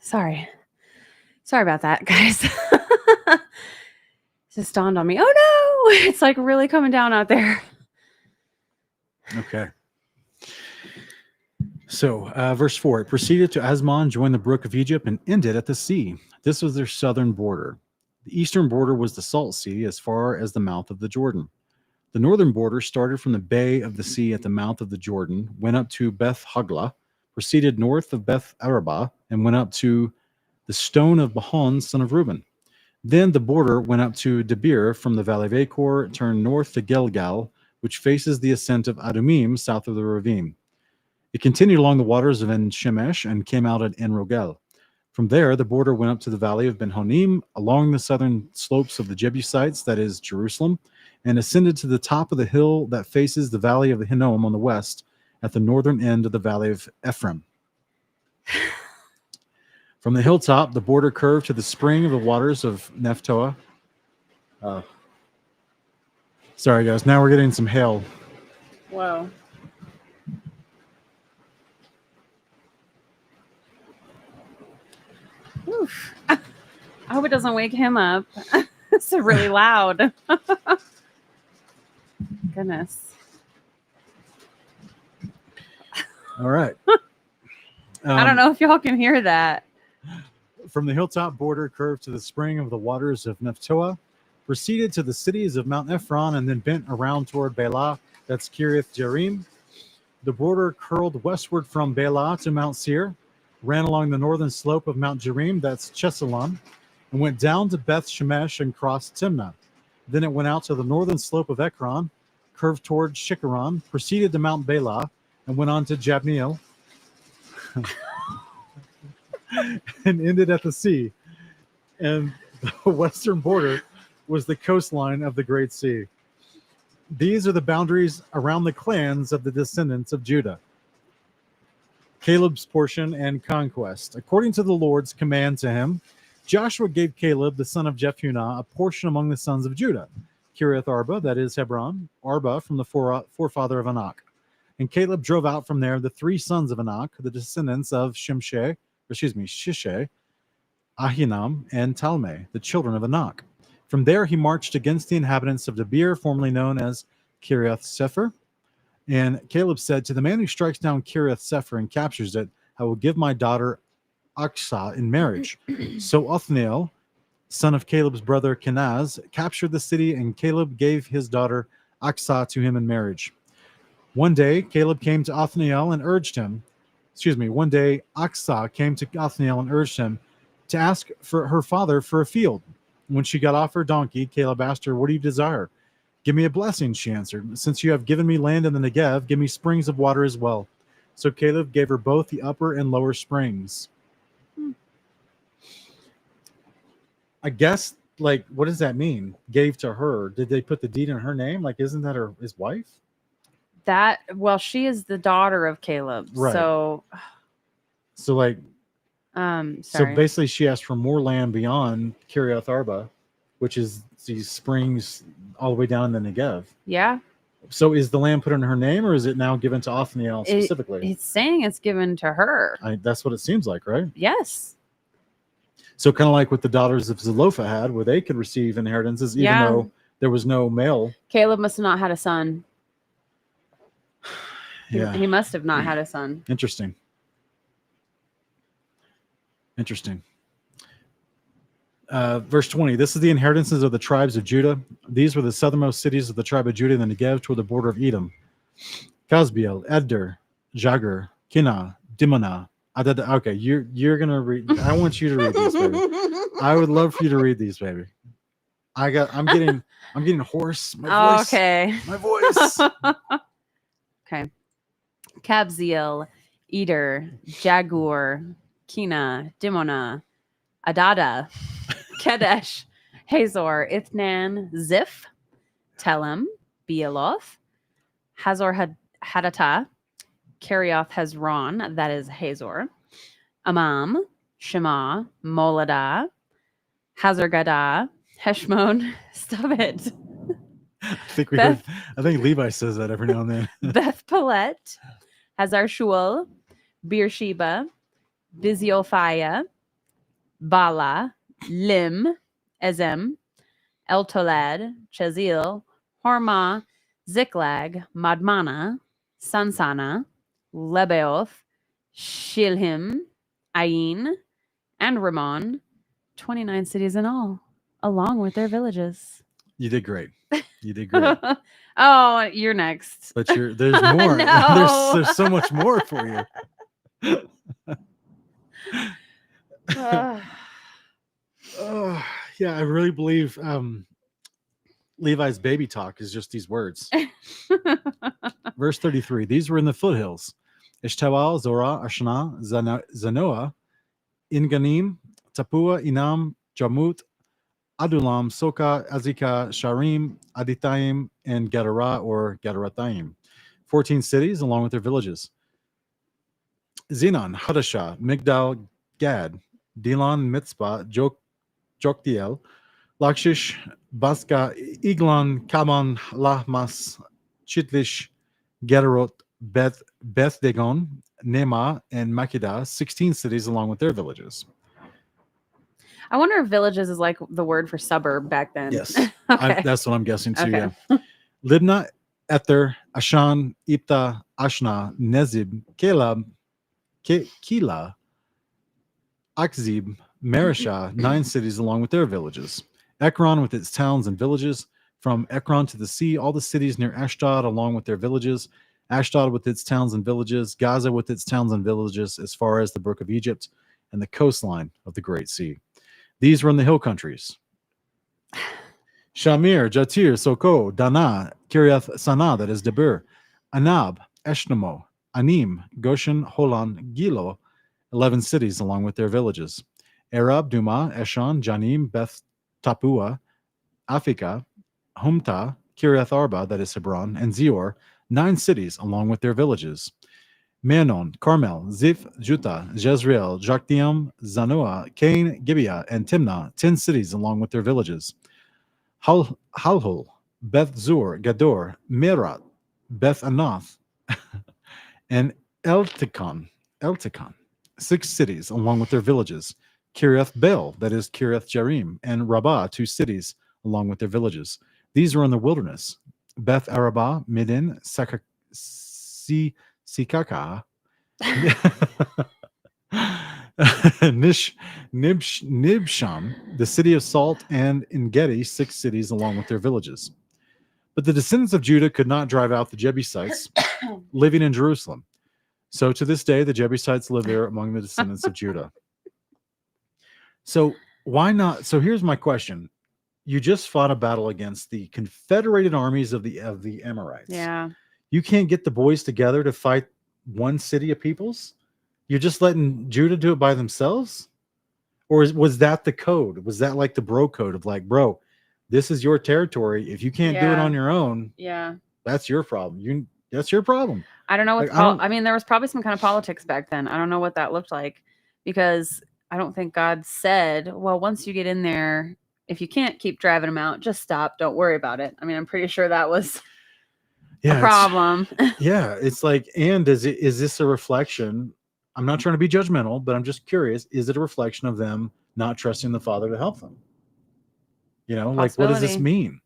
Sorry about that, guys. It just dawned on me. Oh no, it's like really coming down out there. Okay. So, verse 4, it proceeded to Asmon, joined the brook of Egypt, and ended at the sea. This was their southern border. The eastern border was the Salt Sea, as far as the mouth of the Jordan. The northern border started from the bay of the sea at the mouth of the Jordan, went up to Beth Hagla, proceeded north of Beth Arabah, and went up to the stone of Bahon, son of Reuben. Then the border went up to Debir from the valley of Achor, turned north to Gilgal, which faces the ascent of Adumim, south of the ravine. It continued along the waters of En Shemesh and came out at En Rogel. From there, the border went up to the valley of Ben Honim, along the southern slopes of the Jebusites, that is Jerusalem, and ascended to the top of the hill that faces the valley of Hinnom on the west, at the northern end of the valley of Ephraim. From the hilltop, the border curved to the spring of the waters of Nephtoah. Sorry, guys. Now we're getting some hail. Whoa. Oof. I hope it doesn't wake him up. It's really loud. Goodness. All right. I don't know if y'all can hear that. From the hilltop border curved to the spring of the waters of Nephtoah, proceeded to the cities of Mount Ephron, and then bent around toward Bela, that's Kiriath Jearim. The border curled westward from Bela to Mount Seir, ran along the northern slope of Mount Jearim, that's Chesalon, and went down to Beth Shemesh and crossed Timnah. Then it went out to the northern slope of Ekron, curved toward Shikharon, proceeded to Mount Bela, and went on to Jabneel, and ended at the sea. And the western border was the coastline of the Great Sea. These are the boundaries around the clans of the descendants of Judah. Caleb's portion and conquest. According to the Lord's command to him, Joshua gave Caleb, the son of Jephunneh, a portion among the sons of Judah. Kiriath Arba, that is Hebron, Arba from the forefather of Enoch. And Caleb drove out from there the three sons of Enoch, the descendants of Shishai, Ahinam, and Talmai, the children of Enoch. From there he marched against the inhabitants of Debir, formerly known as Kiriath Sefer. And Caleb said, to the man who strikes down Kiriath Sefer and captures it, I will give my daughter Aksah in marriage. So Othniel, son of Caleb's brother Kenaz, captured the city, and Caleb gave his daughter Aksah to him in marriage. One day Caleb came to Othniel and urged him, one day Aksah came to Othniel and urged him to ask for her father for a field. When she got off her donkey, Caleb asked her, what do you desire? Give me a blessing, she answered. Since you have given me land in the Negev, give me springs of water as well. So Caleb gave her both the upper and lower springs. I guess, like, what does that mean? Gave to her. Did they put the deed in her name? Like, isn't that his wife? She is the daughter of Caleb. Right. So like, sorry. So basically she asked for more land beyond Kiriath Arba, which is these springs all the way down in the Negev. Yeah. So is the land put in her name, or is it now given to Othniel specifically? It's saying it's given to her. That's what it seems like, right? Yes. So kind of like what the daughters of Zelophehad, where they could receive inheritances even though there was no male. Caleb must have not had a son. Yeah. He must have not had a son. Interesting. Verse 20, this is the inheritances of the tribes of Judah. These were the southernmost cities of the tribe of Judah in the Negev toward the border of Edom. Kazbiel, Eder, Jagur, Kinah, Dimona, Adad. Okay, you're going to read. I want you to read these, baby. I would love for you to read these, baby. I'm getting hoarse. My voice. Okay. My voice. Okay. Kabziel, Eder, Jagur, Kina, Dimona, Adada, Kedesh, Hazor, Ithnan, Ziph, Telem, Bealoth, Hazor Hadata, Kerioth Hezron, that is Hazor, Amam, Shema, Molada, Hazar-Gadah, Heshmon, stop it. I think Levi says that every now and then. Beth Palet, Hazar Shual, Beersheba, Biziophia, Bala, Lim, Ezem, El Tolad, Chazil, Hormah, Ziklag, Madmana, Sansana, Lebeoth, Shilhim, Ain, and Ramon, 29 cities in all, along with their villages. You did great. You did great. Oh, you're next. But there's more. No. There's so much more for you. Yeah, I really believe Levi's baby talk is just these words. Verse 33. These were in the foothills. Eshtawal, Zorah, Ashna, Zanoah, Inganim, Tapua, Inam, Jamut, Adulam, Soka, Azika, Sharim, Aditaim, and Gedera or Gederataim. 14 cities along with their villages. Zinon, Hadashah, Migdal, Gad, Dilan, Mitzpah, Joktiel, Lakshish, Baska, Eglon, Kaman, Lahmas, Chitlish, Gederot, Beth Dagon, Nema, and Makeda, 16 cities along with their villages. I wonder if villages is like the word for suburb back then. Yes, Okay. that's what I'm guessing too. Okay. Yeah. Libna, Ether, Ashan, Ipta, Ashna, Nezib, Caleb, Kila, Akzib, Marishah, 9 cities along with their villages. Ekron with its towns and villages. From Ekron to the sea, all the cities near Ashdod along with their villages. Ashdod with its towns and villages. Gaza with its towns and villages as far as the brook of Egypt and the coastline of the Great Sea. These were in the hill countries. Shamir, Jatir, Soko, Dana, Kiriath Sana, that is Debir, Anab, Eshnamo, Anim, Goshen, Holan, Gilo, 11 cities along with their villages. Arab, Duma, Eshan, Janim, Beth Tapua, Afika, Humta, Kiriath Arba, that is Hebron, and Zior, 9 cities along with their villages. Menon, Carmel, Ziph, Juta, Jezreel, Joktiam, Zanoah, Cain, Gibeah, and Timnah, 10 cities along with their villages. Halhul, Beth Zur, Gador, Merat, Beth Anath, and Eltikon, 6 cities along with their villages. Kiriath Baal, that is Kiriath Jearim, and Rabbah, 2 cities along with their villages. These were in the wilderness. Beth Arabah, Midin, Sikaka, Nibsham, the city of Salt, and Engedi, 6 cities along with their villages. But the descendants of Judah could not drive out the Jebusites living in Jerusalem. So to this day, the Jebusites live there among the descendants of Judah. So why not? So here's my question. You just fought a battle against the confederated armies of the Amorites. Yeah. You can't get the boys together to fight one city of peoples? You're just letting Judah do it by themselves? Or was that the code? Was that like the bro code of like, bro, this is your territory. If you can't do it on your own, that's your problem. That's your problem. I don't know what I mean, there was probably some kind of politics back then. I don't know what that looked like, because I don't think God said, well, once you get in there, if you can't keep driving them out, just stop. Don't worry about it. I mean, I'm pretty sure that was a problem. It's like, and is this a reflection? I'm not trying to be judgmental, but I'm just curious. Is it a reflection of them not trusting the Father to help them? You know, like, what does this mean?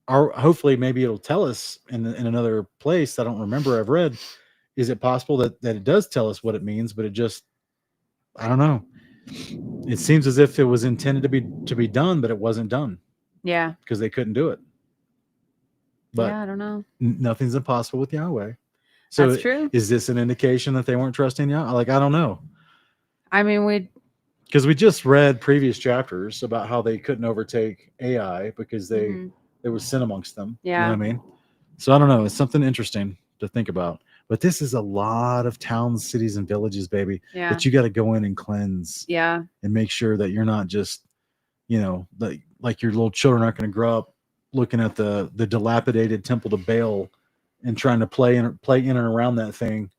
Hopefully maybe it'll tell us in another place. I don't remember. I've read. Is it possible that it does tell us what it means, but it just, I don't know. It seems as if it was intended to be done, but it wasn't done. Yeah. Because they couldn't do it. But I don't know. Nothing's impossible with Yahweh. So that's true. Is this an indication that they weren't trusting Yahweh? Like, I don't know. I mean, because we just read previous chapters about how they couldn't overtake Ai because there was sin amongst them. Yeah. You know what I mean? So I don't know. It's something interesting to think about. But this is a lot of towns, cities, and villages, baby, that you got to go in and cleanse. Yeah. And make sure that you're not just, like your little children aren't going to grow up looking at the dilapidated temple to Baal and trying to play in and around that thing.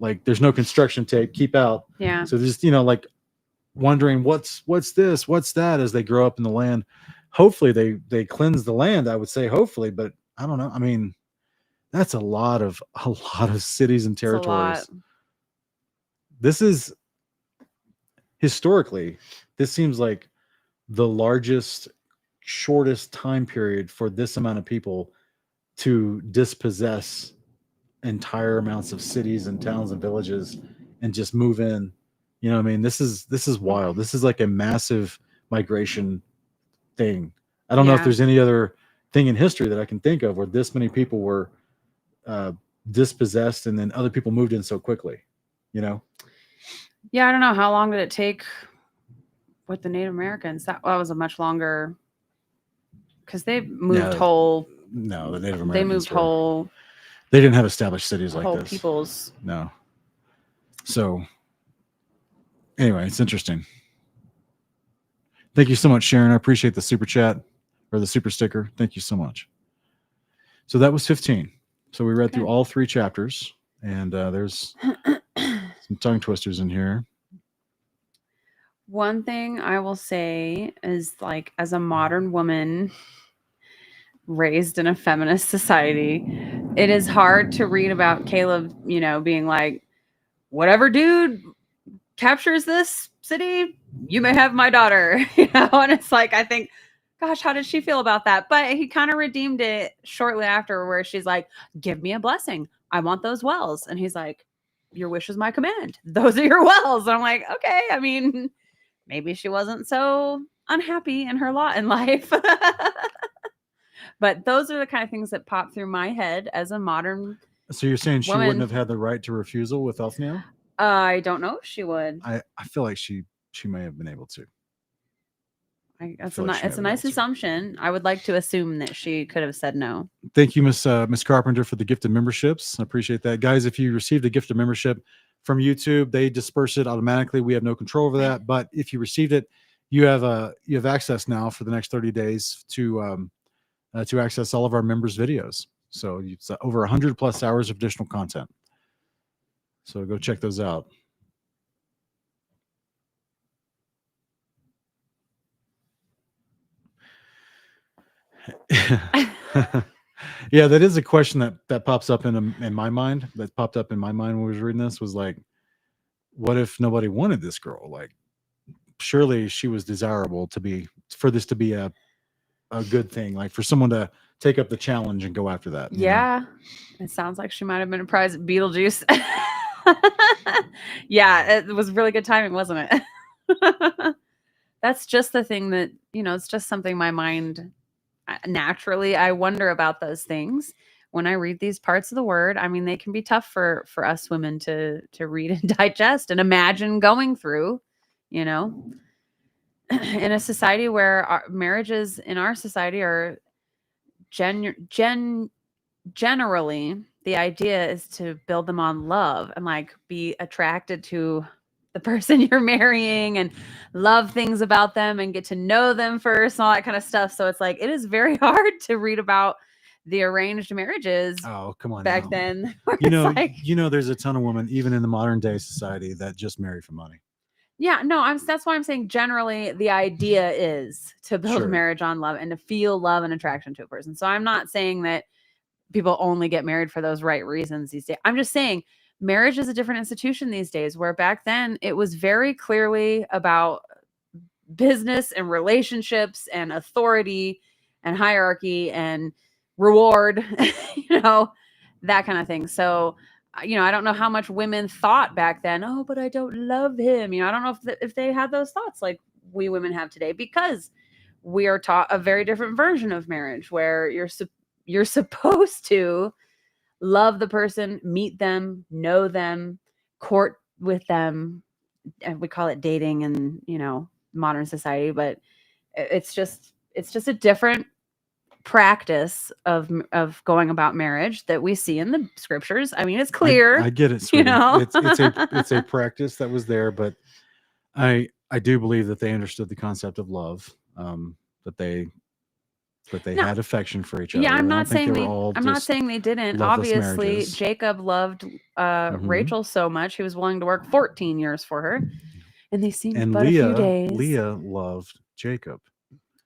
Like there's no construction tape, keep out. Yeah. So just, like wondering what's this, what's that as they grow up in the land. Hopefully they cleanse the land, I would say hopefully, but I don't know. I mean, that's a lot of cities and territories. This is historically, this seems like the largest, shortest time period for this amount of people to dispossess entire amounts of cities and towns and villages and just move in. You know what I mean? This is wild. This is like a massive migration thing. I don't know if there's any other thing in history that I can think of where this many people were dispossessed and then other people moved in so quickly. Yeah, I don't know. How long did it take with the Native Americans? That was a much longer, because they moved whole. No, the Native Americans. They moved whole. They didn't have established cities like whole this. Peoples. No. So anyway, it's interesting. Thank you so much, Sharon. I appreciate the super chat or the super sticker. Thank you so much. So that was 15. So we read through all 3 chapters, And there's some tongue twisters in here. One thing I will say is, like, as a modern woman raised in a feminist society, it is hard to read about Caleb, you know, being like, whatever dude captures this city, you may have my daughter, you know. And it's like, I think, gosh, how did she feel about that? But he kind of redeemed it shortly after, where she's like, give me a blessing, I want those wells. And he's like, your wish is my command, those are your wells. And I'm like, okay, I mean, maybe she wasn't so unhappy in her lot in life. But those are the kind of things that pop through my head as a modern So you're saying she woman. wouldn't have had the right to refusal with Othniel? I don't know if she would. I feel like she may have been able to. It's feel like she a may have nice been able to. assumption. I would like to assume that she could have said no. Thank you, Miss Carpenter, for the gift of memberships. I appreciate that. Guys, if you received a gift of membership from YouTube, they disperse it automatically. We have no control over that. But if you received it, you have access now for the next 30 days to access all of our members' videos. So it's over 100 plus hours of additional content. So go check those out. Yeah, that is a question that pops up in my mind. That popped up in my mind when we was reading this. Was like, what if nobody wanted this girl? Like, surely she was desirable for this to be a good thing. Like for someone to take up the challenge and go after that. Yeah, it sounds like she might have been a prize at Beetlejuice. Yeah, it was really good timing, wasn't it? That's just the thing that, you know, it's just something my mind naturally, I wonder about those things when I read these parts of the word. I mean, they can be tough for us women to read and digest and imagine going through, you know, in a society where our marriages in our society are generally, the idea is to build them on love and like be attracted to the person you're marrying and love things about them and get to know them first and all that kind of stuff. So it's like, it is very hard to read about the arranged marriages Oh, come on. back now. then. You know, there's a ton of women, even in the modern day society, that just marry for money. Yeah, no, that's why I'm saying generally the idea is to build Sure. a marriage on love and to feel love and attraction to a person. So I'm not saying that people only get married for those right reasons these days. I'm just saying marriage is a different institution these days, where back then it was very clearly about business and relationships and authority and hierarchy and reward, you know, that kind of thing. So, you know, I don't know how much women thought back then, oh, but I don't love him. You know, I don't know if they had those thoughts like we women have today, because we are taught a very different version of marriage where you're supposed to love the person, meet them, know them, court with them. And we call it dating in, you know, modern society, but it's just a different practice of going about marriage that we see in the scriptures. I mean, it's clear. I get it, sweetie. You know? it's a practice that was there, but I do believe that they understood the concept of love, that they had affection for each other. Yeah, I'm and I not don't think saying they were all I'm not just saying they didn't. loveless Obviously, marriages. Jacob loved Rachel so much he was willing to work 14 years for her, and they seemed And but a few days. Leah loved Jacob.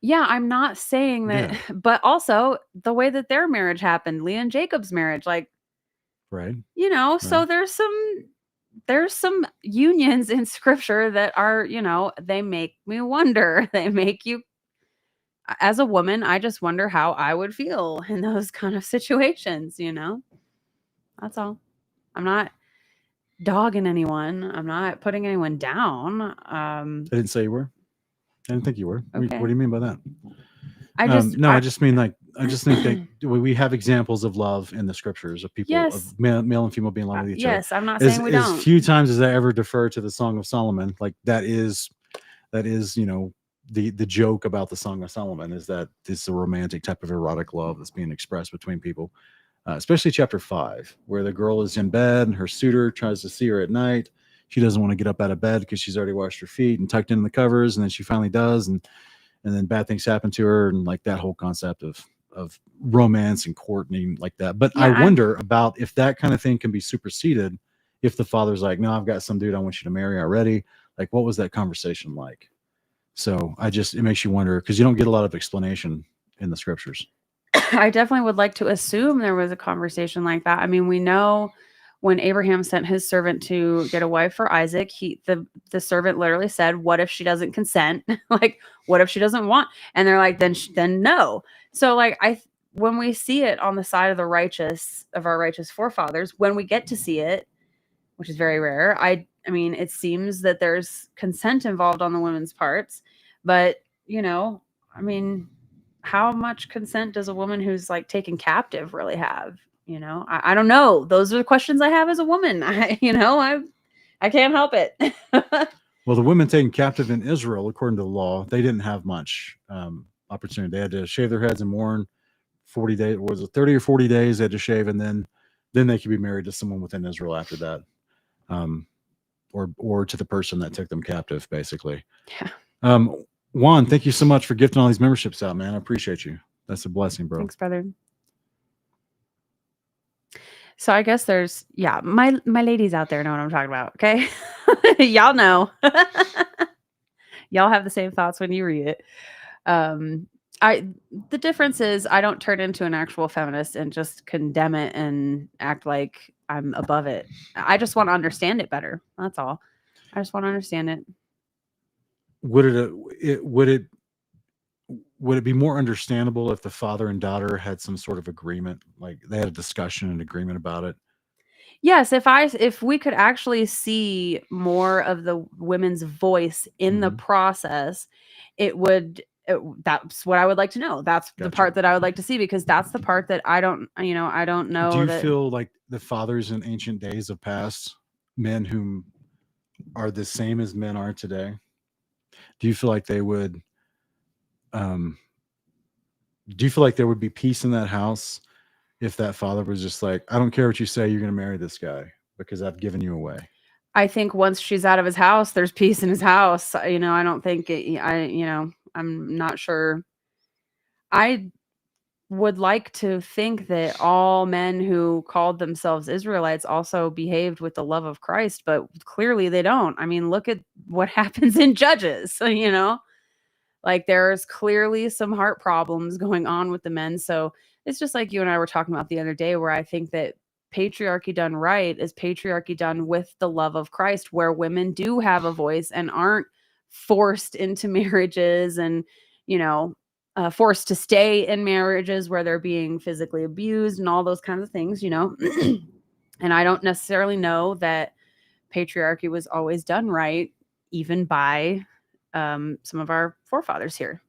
Yeah, I'm not saying that, Yeah. but also the way that their marriage happened, Leah and Jacob's marriage, like, Right. you know, so there's some unions in scripture that are, you know, they make me wonder. They make you, as a woman, I just wonder how I would feel in those kind of situations, you know? That's all. I'm not dogging anyone. I'm not putting anyone down. I didn't say you were. I didn't think you were. Okay. What do you mean by that? I just I just mean like I just think that we have examples of love in the scriptures of people, Yes. of male and female being in love with each other. yes, I'm not saying we don't. As few times as I ever defer to the Song of Solomon, like that is you know the joke about the Song of Solomon is that it's a romantic type of erotic love that's being expressed between people, especially chapter 5, where the girl is in bed and her suitor tries to see her at night. She doesn't want to get up out of bed because she's already washed her feet and tucked in the covers, and then she finally does, and then bad things happen to her, and like that whole concept of of romance and courting like that. But Yeah, I wonder about if that kind of thing can be superseded if the father's like, no, I've got some dude I want you to marry already. Like, what was that conversation like? So it makes you wonder, because you don't get a lot of explanation in the scriptures. I definitely would like to assume there was a conversation like that. I mean, we know when Abraham sent his servant to get a wife for Isaac, the servant literally said, "What if she doesn't consent? Like, what if she doesn't want?" And they're like, "Then no." So like when we see it on the side of our righteous forefathers, when we get to see it, which is very rare, I mean, it seems that there's consent involved on the women's parts, but I mean, how much consent does a woman who's like taken captive really have? I don't know. Those are the questions I have as a woman. I can't help it. Well, the women taken captive in Israel, according to the law, they didn't have much opportunity. They had to shave their heads and mourn 40 days. Was it 30 or 40 days they had to shave, and then they could be married to someone within Israel after that, or to the person that took them captive, basically. Yeah. Juan, thank you so much for gifting all these memberships out, man. I appreciate you. That's a blessing, bro. Thanks, brother. So I guess there's, my ladies out there know what I'm talking about. Okay. Y'all know. Y'all have the same thoughts when you read it. The difference is I don't turn into an actual feminist and just condemn it and act like I'm above it. I just want to understand it better. That's all. I just want to understand it. Would it be more understandable if the father and daughter had some sort of agreement, like they had a discussion and agreement about it? Yes, if we could actually see more of the women's voice in the process, that's what I would like to know. That's the part that I would like to see, because that's the part that I don't know. Do you feel like the fathers in ancient days of past, men whom are the same as men are today, do you feel like they would there would be peace in that house if that father was just like, I don't care what you say, you're going to marry this guy because I've given you away? I think once she's out of his house, there's peace in his house. I don't think I'm not sure. I would like to think that all men who called themselves Israelites also behaved with the love of Christ, but clearly they don't. I mean, look at what happens in Judges, like there's clearly some heart problems going on with the men. So it's just like you and I were talking about the other day, where I think that patriarchy done right is patriarchy done with the love of Christ, where women do have a voice and aren't forced into marriages and, forced to stay in marriages where they're being physically abused and all those kinds of things, And I don't necessarily know that patriarchy was always done right, even by some of our forefathers here.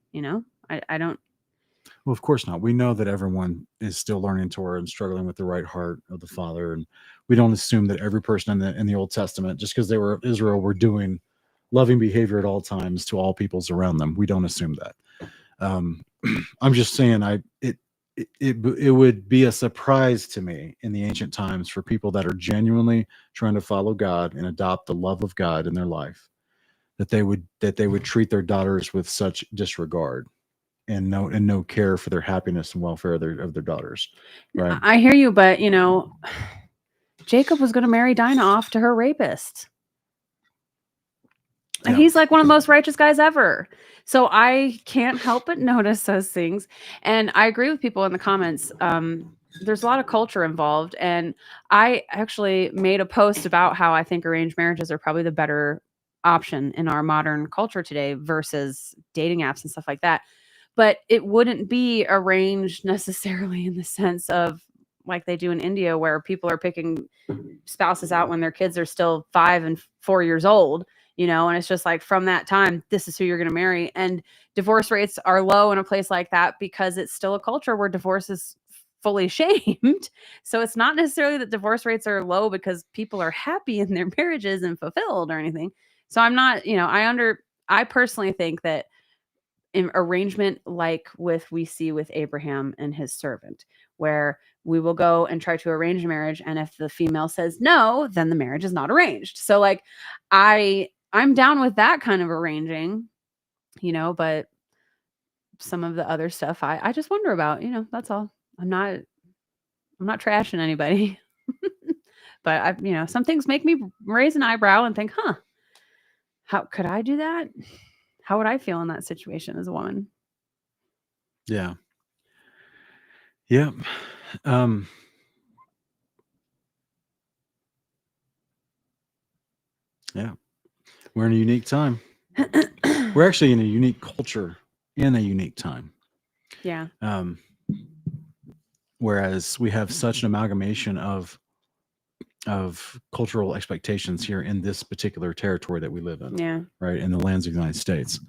I don't. Well, of course not. We know that everyone is still learning Torah and struggling with the right heart of the Father, and we don't assume that every person in the Old Testament, just because they were Israel, were doing loving behavior at all times to all peoples around them. We don't assume that. I'm just saying, it would be a surprise to me in the ancient times for people that are genuinely trying to follow God and adopt the love of God in their life, that they would treat their daughters with such disregard and no care for their happiness and welfare of their daughters. Right. I hear you, but Jacob was going to marry Dinah off to her rapist. And he's like one of the most righteous guys ever. So I can't help but notice those things. And I agree with people in the comments. There's a lot of culture involved. And I actually made a post about how I think arranged marriages are probably the better option in our modern culture today versus dating apps and stuff like that. But it wouldn't be arranged necessarily in the sense of like they do in India, where people are picking spouses out when their kids are still 5 and 4 years old, and it's just like, from that time, this is who you're going to marry. And divorce rates are low in a place like that because it's still a culture where divorce is fully shamed. So it's not necessarily that divorce rates are low because people are happy in their marriages and fulfilled or anything. So I'm not, I personally think that in arrangement like we see with Abraham and his servant, where we will go and try to arrange a marriage, and if the female says no, then the marriage is not arranged. So like I'm down with that kind of arranging, but some of the other stuff I just wonder about, that's all. I'm not trashing anybody. But some things make me raise an eyebrow and think, how could I do that? How would I feel in that situation as a woman? Yeah. Yep. Yeah. We're in a unique time. We're actually in a unique culture in a unique time. Yeah. Whereas we have such an amalgamation of cultural expectations here in this particular territory that we live in. Yeah. Right. In the lands of the United States,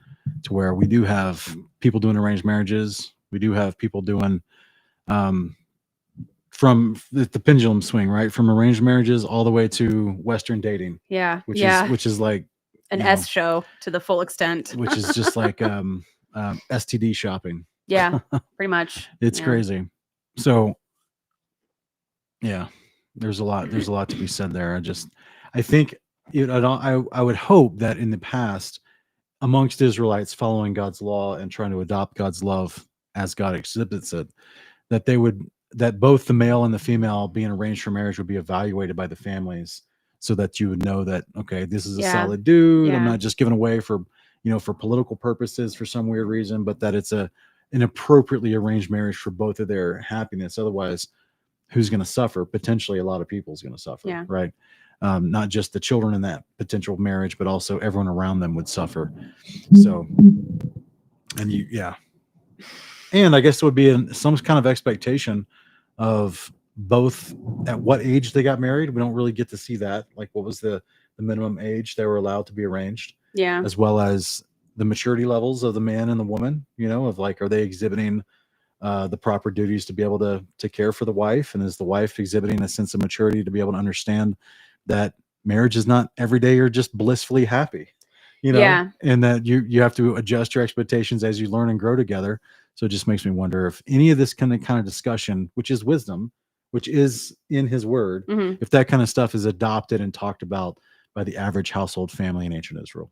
to where we do have people doing arranged marriages. We do have people doing, from the pendulum swing, right? From arranged marriages all the way to Western dating. Yeah. Which is like an S show to the full extent. Which is just like STD shopping. Yeah, pretty much. It's crazy. So yeah, there's a lot to be said there. I think I would hope that in the past, amongst Israelites following God's law and trying to adopt God's love as God exhibits it, that both the male and the female being arranged for marriage would be evaluated by the families, so that you would know that, okay, this is a solid dude. I'm not just giving away for political purposes for some weird reason, but that it's an appropriately arranged marriage for both of their happiness. Otherwise, who's going to suffer? Potentially a lot of people's going to suffer, right? Not just the children in that potential marriage, but also everyone around them would suffer. So, and I guess it would be some kind of expectation of both at what age they got married. We don't really get to see that. Like, what was the minimum age they were allowed to be arranged? Yeah. As well as the maturity levels of the man and the woman, of like, are they exhibiting the proper duties to be able to care for the wife? And is the wife exhibiting a sense of maturity to be able to understand that marriage is not every day you're just blissfully happy, and that you have to adjust your expectations as you learn and grow together. So it just makes me wonder if any of this kind of discussion, which is wisdom, which is in his word, if that kind of stuff is adopted and talked about by the average household family in ancient Israel,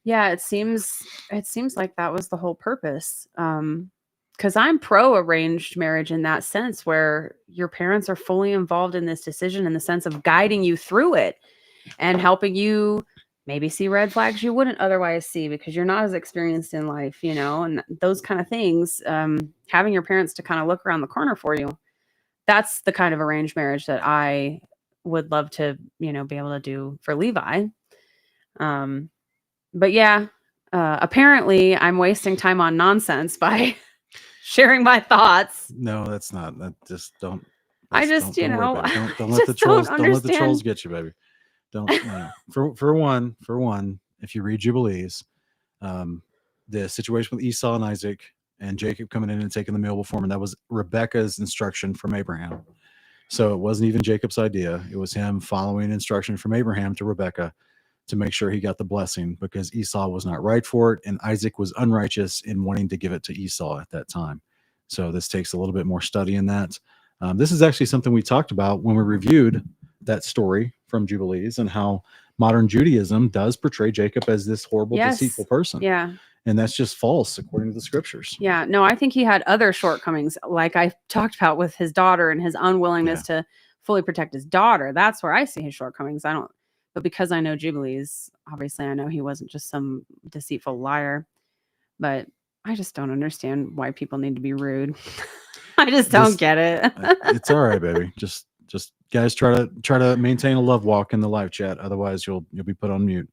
Yeah, it seems like that was the whole purpose. Because I'm pro arranged marriage in that sense, where your parents are fully involved in this decision in the sense of guiding you through it and helping you maybe see red flags you wouldn't otherwise see because you're not as experienced in life, and those kind of things. Having your parents to kind of look around the corner for you. That's the kind of arranged marriage that I would love to, be able to do for Levi. But yeah, apparently I'm wasting time on nonsense by sharing my thoughts. No, that's not. That just don't. I just, don't let the trolls. Don't let the trolls get you, baby. Don't. For one, if you read Jubilees, the situation with Esau and Isaac and Jacob coming in and taking the male form, and that was Rebekah's instruction from Abraham. So it wasn't even Jacob's idea. It was him following instruction from Abraham to Rebekah to make sure he got the blessing, because Esau was not right for it, and Isaac was unrighteous in wanting to give it to Esau at that time. So this takes a little bit more study in that. This is actually something we talked about when we reviewed that story from Jubilees, and how modern Judaism does portray Jacob as this horrible, deceitful person. Yeah. And that's just false according to the scriptures. Yeah. No, I think he had other shortcomings, like I talked about with his daughter and his unwillingness to fully protect his daughter. That's where I see his shortcomings. But because I know Jubilees, obviously I know he wasn't just some deceitful liar. But I just don't understand why people need to be rude. I just don't get it. It's all right, baby. Just guys, try to maintain a love walk in the live chat. Otherwise, you'll be put on mute.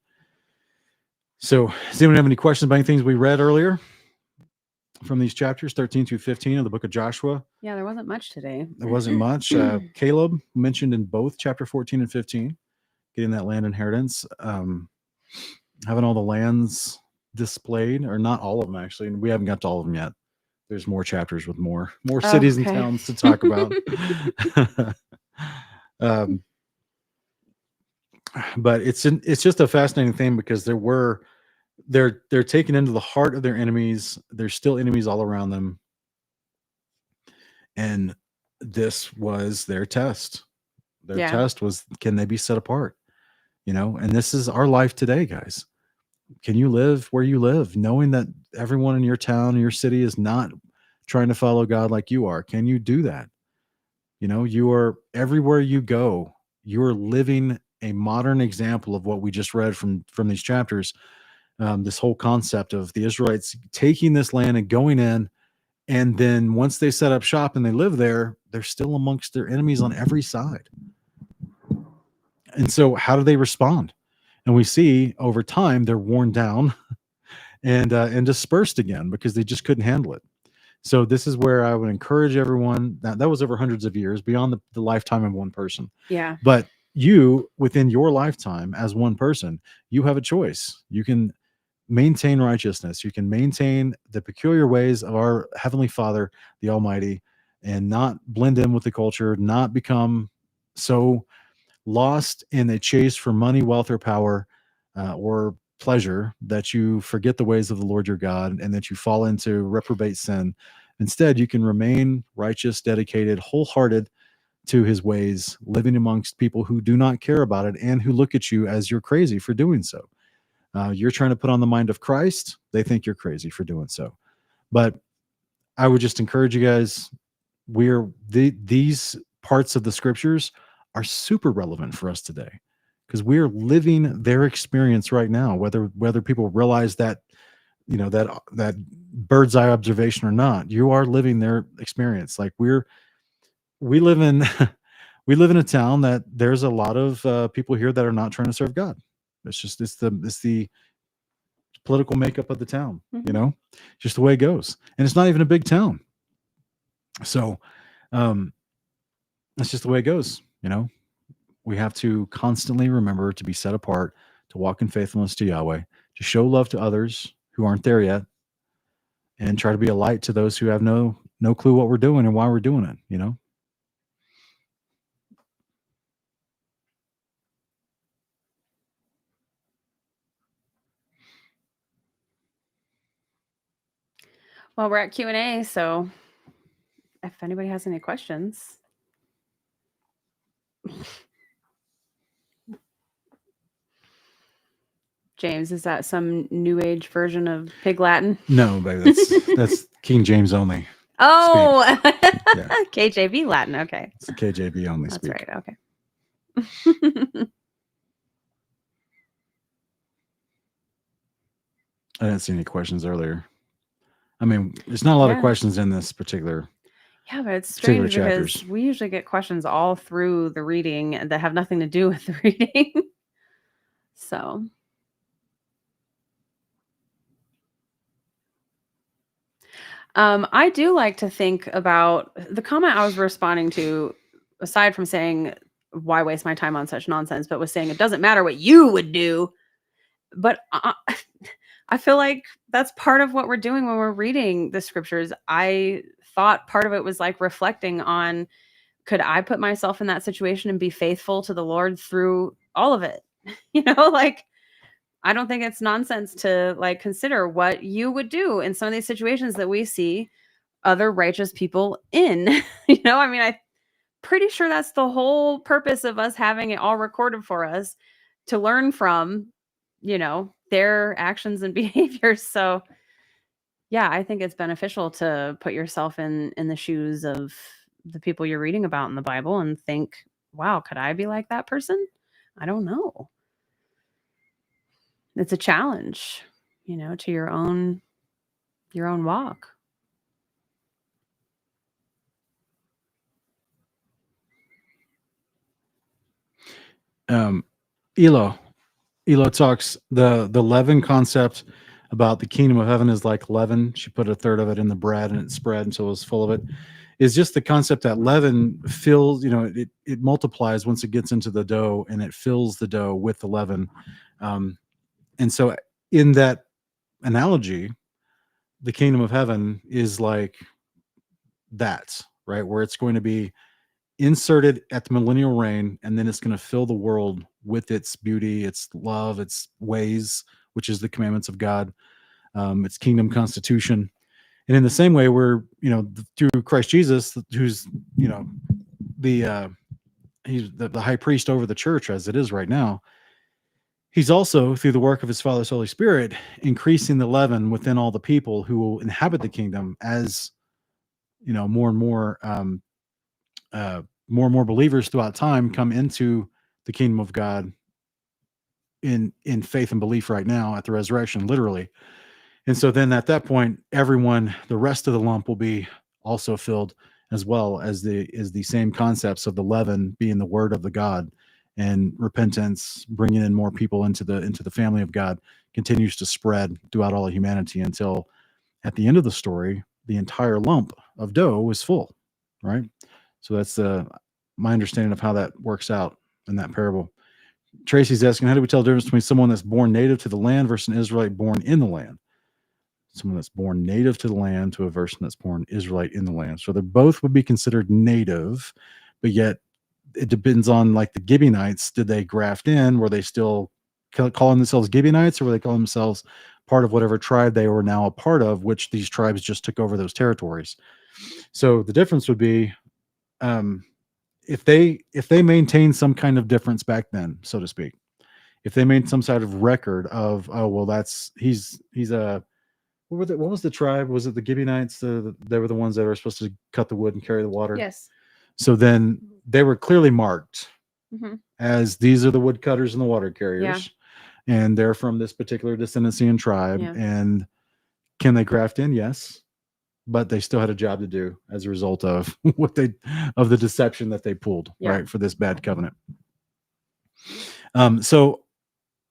So, does anyone have any questions about any things we read earlier from these chapters 13 through 15 of the book of Joshua? Yeah, there wasn't much today. There wasn't much. Caleb mentioned in both chapter 14 and 15, getting that land inheritance, having all the lands displayed, or not all of them actually. And we haven't got to all of them yet. There's more chapters with more cities and towns to talk about. But it's just a fascinating thing, because they're taken into the heart of their enemies. There's still enemies all around them, and this was their test. Their test was, can they be set apart? And this is our life today, guys. Can you live where you live, knowing that everyone in your town, your city is not trying to follow God like you are? Can you do that? You know, you are everywhere you go, you are living a modern example of what we just read from these chapters. This whole concept of the Israelites taking this land and going in, and then once they set up shop and they live there, they're still amongst their enemies on every side. And so how do they respond? And we see over time they're worn down and dispersed again because they just couldn't handle it. So this is where I would encourage everyone. That was over hundreds of years, beyond the lifetime of one person. Yeah. But you, within your lifetime as one person, you have a choice. You can maintain righteousness. You can maintain the peculiar ways of our Heavenly Father, the Almighty, and not blend in with the culture, not become so lost in a chase for money, wealth, or power, or pleasure that you forget the ways of the Lord your God and that you fall into reprobate sin. Instead, you can remain righteous, dedicated, wholehearted to his ways, living amongst people who do not care about it and who look at you as you're crazy for doing so. You're trying to put on the mind of Christ. They think you're crazy for doing so. But I would just encourage you guys, these parts of the scriptures are super relevant for us today because we're living their experience right now, whether people realize that, you know, that bird's eye observation or not. You are living their experience. Like we live in we live in a town that there's a lot of people here that are not trying to serve God. It's the political makeup of the town, you know, just the way it goes. And it's not even a big town. So that's just the way it goes. You know, we have to constantly remember to be set apart, to walk in faithfulness to Yahweh, to show love to others who aren't there yet, and try to be a light to those who have no clue what we're doing and why we're doing it, you know? Well, we're at Q&A, so if anybody has any questions. James, is that some new age version of Pig Latin? No, baby, that's King James only. Oh, Yeah. KJV Latin. Okay. It's the KJV only That's speak. right. Okay. I didn't see any questions earlier. I mean, there's not a lot of questions in this particular. Yeah, but it's Particular strange because chapters. we usually get questions all through the reading that have nothing to do with the reading. So. I do like to think about the comment I was responding to, aside from saying, why waste my time on such nonsense, but was saying it doesn't matter what you would do. But I feel like that's part of what we're doing when we're reading the scriptures. I thought part of it was like reflecting on, could I put myself in that situation and be faithful to the Lord through all of it? You know, like, I don't think it's nonsense to like consider what you would do in some of these situations that we see other righteous people in. You know, I mean, I'm pretty sure that's the whole purpose of us having it all recorded for us, to learn from, you know, their actions and behaviors. So yeah, I think it's beneficial to put yourself in the shoes of the people you're reading about in the Bible and think, wow, could I be like that person? I don't know. It's a challenge, you know, to your own walk. Elo talks the leaven concept about the kingdom of heaven is like leaven. She put a third of it in the bread and it spread until it was full of it. Is just the concept that leaven fills, you know, it multiplies once it gets into the dough and it fills the dough with the leaven. And so in that analogy, the kingdom of heaven is like that, right? Where it's going to be inserted at the millennial reign, and then it's going to fill the world with its beauty, its love, its ways, which is the commandments of God, its kingdom constitution. And in the same way, we're, you know, through Christ Jesus, who's, you know, he's the high priest over the church as it is right now. He's also, through the work of his Father's Holy Spirit, increasing the leaven within all the people who will inhabit the kingdom as, more and more, more and more believers throughout time come into the kingdom of God in faith and belief right now at the resurrection, literally. And so then at that point, everyone, the rest of the lump will be also filled, as well as the same concepts of the leaven being the word of the God, and repentance, bringing in more people into the family of God, continues to spread throughout all of humanity until at the end of the story, the entire lump of dough is full, right? So that's my understanding of how that works out in that parable. Tracy's asking, how do we tell the difference between someone that's born native to the land versus an Israelite born in the land? Someone that's born native to the land to a person that's born Israelite in the land. So they both would be considered native, but yet it depends on, like, the Gibeonites. Did they graft in? Were they still calling themselves Gibeonites, or were they calling themselves part of whatever tribe they were now a part of, which these tribes just took over those territories? So the difference would be, if they maintain some kind of difference back then, so to speak, if they made some sort of record of, oh well, he's a, what was the tribe? Was it the Gibeonites? They were the ones that were supposed to cut the wood and carry the water. Yes. So then they were clearly marked Mhm. as these are the woodcutters and the water carriers, and they're from this particular descendancy and tribe. Yeah. And can they graft in? Yes, but they still had a job to do as a result of of the deception that they pulled, right, for this bad covenant. So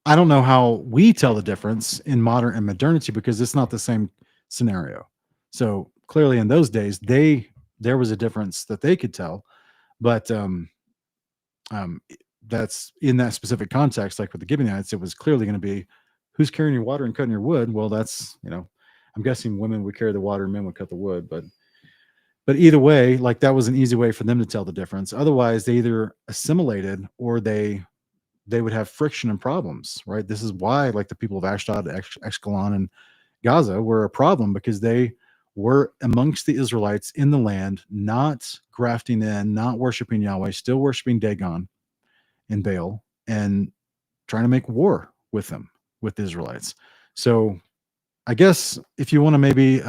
I don't know how we tell the difference in modern and modernity, because it's not the same scenario. So clearly in those days, there was a difference that they could tell, but that's in that specific context. Like with the Gibeonites, it was clearly going to be, who's carrying your water and cutting your wood? Well, that's, I'm guessing women would carry the water, men would cut the wood, but either way, like, that was an easy way for them to tell the difference. Otherwise, they either assimilated or they would have friction and problems, right? This is why, like, the people of Ashdod, Ashkelon, and Gaza were a problem, because they were amongst the Israelites in the land, not grafting in, not worshiping Yahweh, still worshiping Dagon and Baal, and trying to make war with them, with the Israelites. So I guess if you want to maybe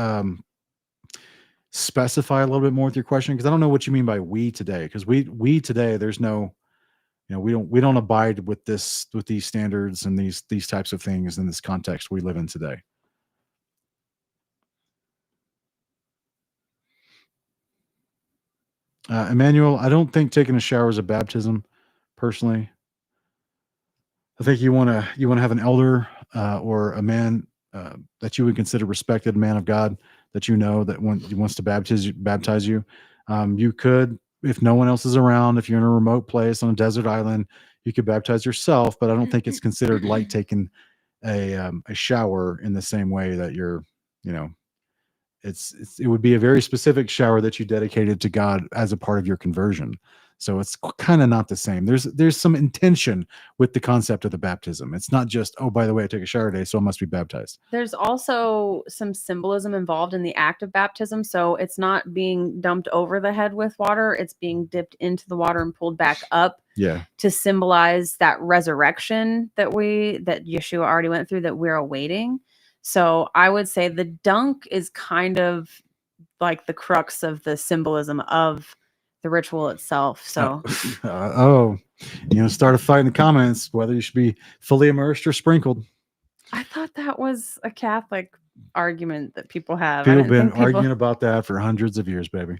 specify a little bit more with your question, because I don't know what you mean by we today, because we today, there's no, we don't abide with these standards and these types of things in this context we live in today. Emmanuel, I don't think taking a shower is a baptism, personally. I think you want to have an elder or a man that you would consider respected, man of God, that that wants to baptize you. You could, if no one else is around, if you're in a remote place on a desert island, you could baptize yourself. But I don't think it's considered like taking a shower in the same way that you're, it would be a very specific shower that you dedicated to God as a part of your conversion. So it's kind of not the same. There's some intention with the concept of the baptism. It's not just, oh, by the way, I took a shower today, so I must be baptized. There's also some symbolism involved in the act of baptism. So it's not being dumped over the head with water. It's being dipped into the water and pulled back up. Yeah. To symbolize that resurrection that Yeshua already went through, that we're awaiting. So I would say the dunk is kind of like the crux of the symbolism of the ritual itself. So, start a fight in the comments whether you should be fully immersed or sprinkled. I thought that was a Catholic argument that people have. People have been arguing about that for hundreds of years, baby.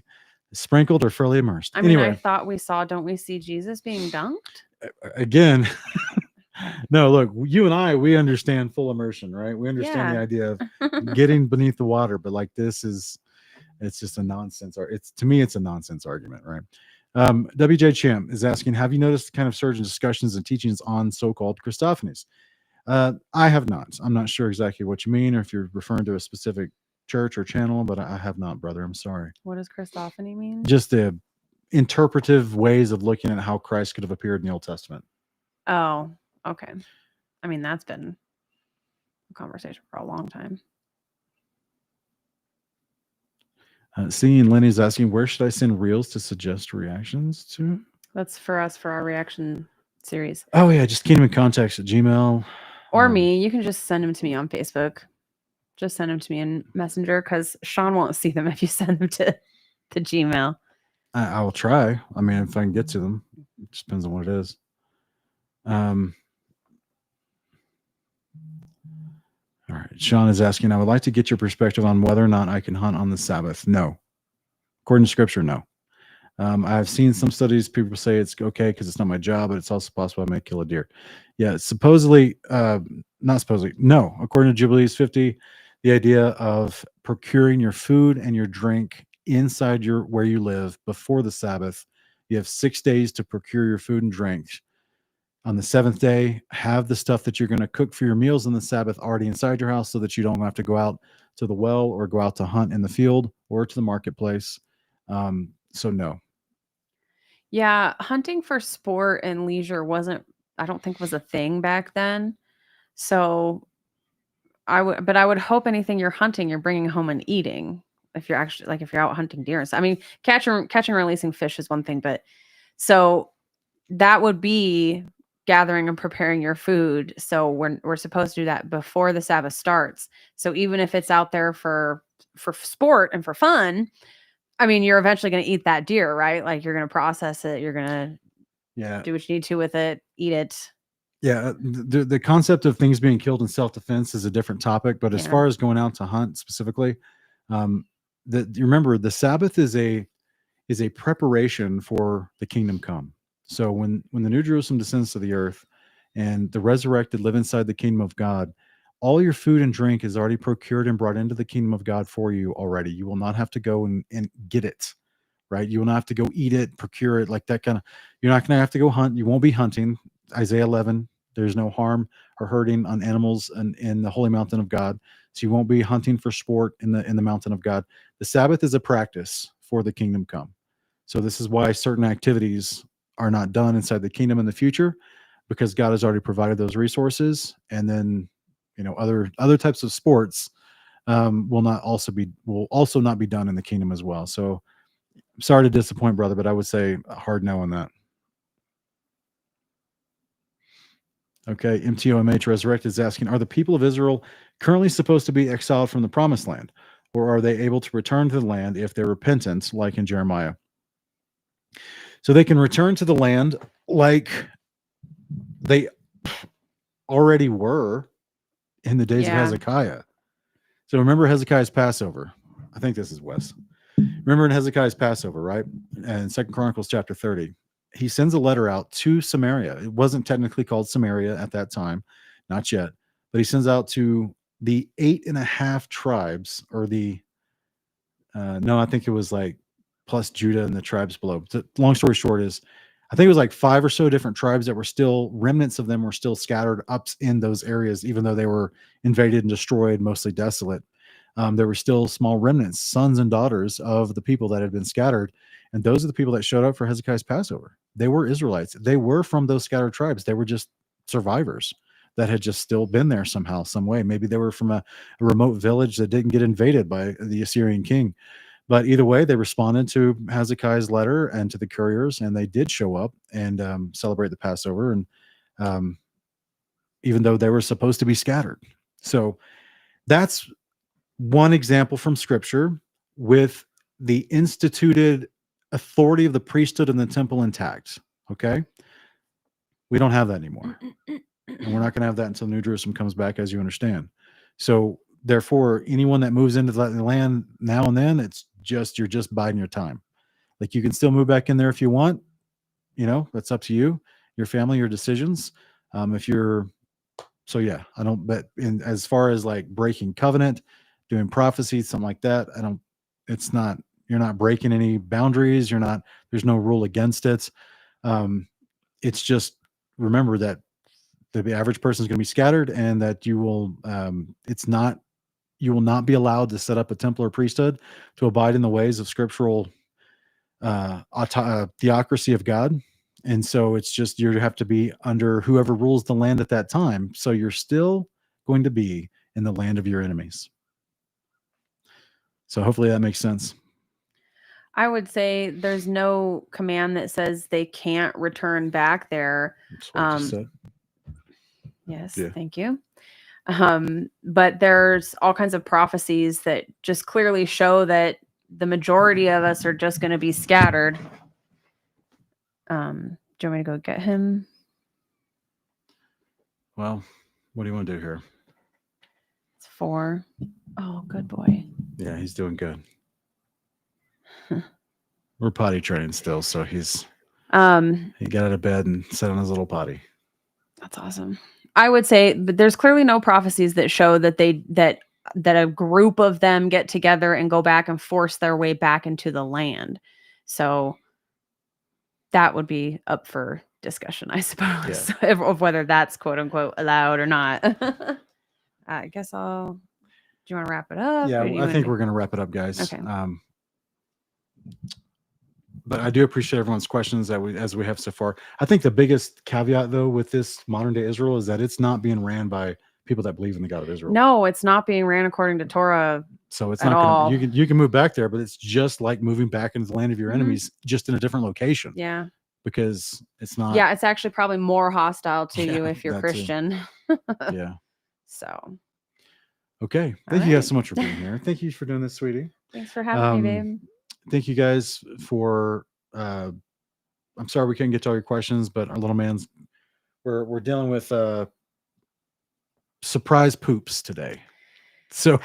Sprinkled or fully immersed. I mean, anyway, I thought don't we see Jesus being dunked? Again, no, look, you and I, we understand full immersion, right? We understand the idea of getting beneath the water, but like it's just a nonsense. To me, it's a nonsense argument, right? WJ Champ is asking, have you noticed the kind of surge in discussions and teachings on so-called Christophanies? I have not. I'm not sure exactly what you mean, or if you're referring to a specific church or channel, but I have not, brother. I'm sorry. What does Christophany mean? Just the interpretive ways of looking at how Christ could have appeared in the Old Testament. Oh, okay. I mean, that's been a conversation for a long time. Seeing Lenny's asking, where should I send reels to suggest reactions to? That's for us, for our reaction series. Oh yeah, just Kingdom in Context at Gmail. Or me. You can just send them to me on Facebook. Just send them to me in Messenger because Sean won't see them if you send them to Gmail. I will try. I mean, if I can get to them, it just depends on what it is. All right. Sean is asking, I would like to get your perspective on whether or not I can hunt on the Sabbath. No. According to scripture, no. I've seen some studies, people say it's okay because it's not my job, but it's also possible I may kill a deer. Yeah, supposedly, not supposedly, no. According to Jubilees 50, the idea of procuring your food and your drink inside where you live before the Sabbath, you have 6 days to procure your food and drink. On the 7th day, have the stuff that you're going to cook for your meals on the Sabbath already inside your house so that you don't have to go out to the well or go out to hunt in the field or to the marketplace. So no. Yeah, hunting for sport and leisure I don't think was a thing back then. So I would hope anything you're hunting, you're bringing home and eating. If you're actually if you're out hunting deer. I mean, catching and releasing fish is one thing, but so that would be gathering and preparing your food. So we're supposed to do that before the Sabbath starts. So even if it's out there for sport and for fun, I mean, you're eventually going to eat that deer, right? Like you're going to process it. You're going to do what you need to with it, eat it. Yeah. The concept of things being killed in self-defense is a different topic, but as far as going out to hunt specifically, you remember the Sabbath is a preparation for the kingdom come. So when the New Jerusalem descends to the earth and the resurrected live inside the kingdom of God, all your food and drink is already procured and brought into the kingdom of God for you already. You will not have to go and get it, right? You will not have to go eat it, procure it, like that kind of, you're not going to have to go hunt. You won't be hunting. Isaiah 11, there's no harm or hurting on animals in the holy mountain of God. So you won't be hunting for sport in the mountain of God. The Sabbath is a practice for the kingdom come. So this is why certain activities are not done inside the kingdom in the future, because God has already provided those resources. And then, other types of sports will also not be done in the kingdom as well. So sorry to disappoint, brother, but I would say a hard no on that. Okay. MTOMH Resurrected is asking, are the people of Israel currently supposed to be exiled from the promised land, or are they able to return to the land if they're repentant, like in Jeremiah? So they can return to the land like they already were in the days of Hezekiah. So remember Hezekiah's Passover. I think this is Wes. Remember in Hezekiah's Passover, right? And 2 Chronicles chapter 30, he sends a letter out to Samaria. It wasn't technically called Samaria at that time, not yet, but he sends out to the 8.5 tribes, or I think it was like plus Judah and the tribes below. So long story short is, I think it was like 5 or so different tribes that were still, remnants of them were still scattered up in those areas, even though they were invaded and destroyed, mostly desolate. There were still small remnants, sons and daughters of the people that had been scattered. And those are the people that showed up for Hezekiah's Passover. They were Israelites. They were from those scattered tribes. They were just survivors that had just still been there somehow, some way. Maybe they were from a remote village that didn't get invaded by the Assyrian king. But either way, they responded to Hezekiah's letter and to the couriers, and they did show up and celebrate the Passover, and even though they were supposed to be scattered. So that's one example from Scripture with the instituted authority of the priesthood and the temple intact. Okay? We don't have that anymore. And we're not going to have that until New Jerusalem comes back, as you understand. So therefore, anyone that moves into the land now and then, you're just biding your time. Like, you can still move back in there if you want. That's up to you, your family, your decisions. I don't bet as far as like breaking covenant, doing prophecy, something like that. You're not breaking any boundaries. There's no rule against it. It's just, remember that the average person is going to be scattered, and that you will not be allowed to set up a temple or priesthood to abide in the ways of scriptural theocracy of God. And so it's just, you have to be under whoever rules the land at that time. So you're still going to be in the land of your enemies. So hopefully that makes sense. I would say there's no command that says they can't return back there. That's what I just said. Yes, Yeah. thank you. But there's all kinds of prophecies that just clearly show that the majority of us are just going to be scattered. Do you want me to go get him? Well, what do you want to do here? It's 4. Oh, good boy. Yeah, he's doing good. We're potty training still, so he got out of bed and sat on his little potty. That's awesome. I would say, but there's clearly no prophecies that show that that a group of them get together and go back and force their way back into the land. So that would be up for discussion, I suppose, of whether that's quote unquote allowed or not. I guess do you want to wrap it up? Yeah, I think we're going to wrap it up, guys. Okay. But I do appreciate everyone's questions as we have so far. I think the biggest caveat, though, with this modern day Israel is that it's not being ran by people that believe in the God of Israel. No, it's not being ran according to Torah. So it's at not all. going to, you can move back there, but it's just like moving back into the land of your enemies, just in a different location. Yeah. Because it's not. Yeah, it's actually probably more hostile to you if you're that Christian. Yeah. So. Okay. Thank you guys so much for being here. Thank you for doing this, sweetie. Thanks for having me, babe. Thank you guys for. I'm sorry we couldn't get to all your questions, but our little man's. We're dealing with surprise poops today. So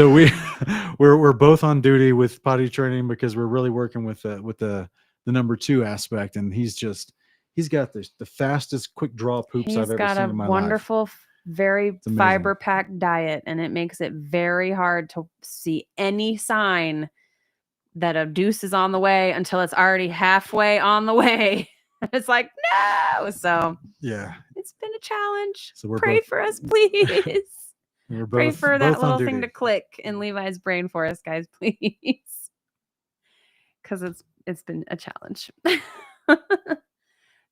we're both on duty with potty training because we're really working with the number 2 aspect, and he's got the fastest quick draw poops I've ever seen in my life. He's got a wonderful, very fiber packed diet, and it makes it very hard to see any sign that a deuce is on the way until it's already halfway on the way. It's like, no. So yeah, it's been a challenge. So pray for us, please. We're pray for that little thing to click in Levi's brain for us, guys, please. Because it's been a challenge.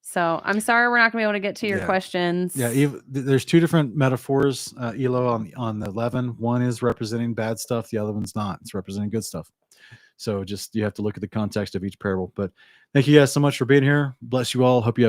So I'm sorry we're not gonna be able to get to your questions. Yeah, there's 2 different metaphors, Elo, on the leaven. One is representing bad stuff, the other one's not. It's representing good stuff. So just you have to look at the context of each parable. But thank you guys so much for being here. Bless you all. Hope you have a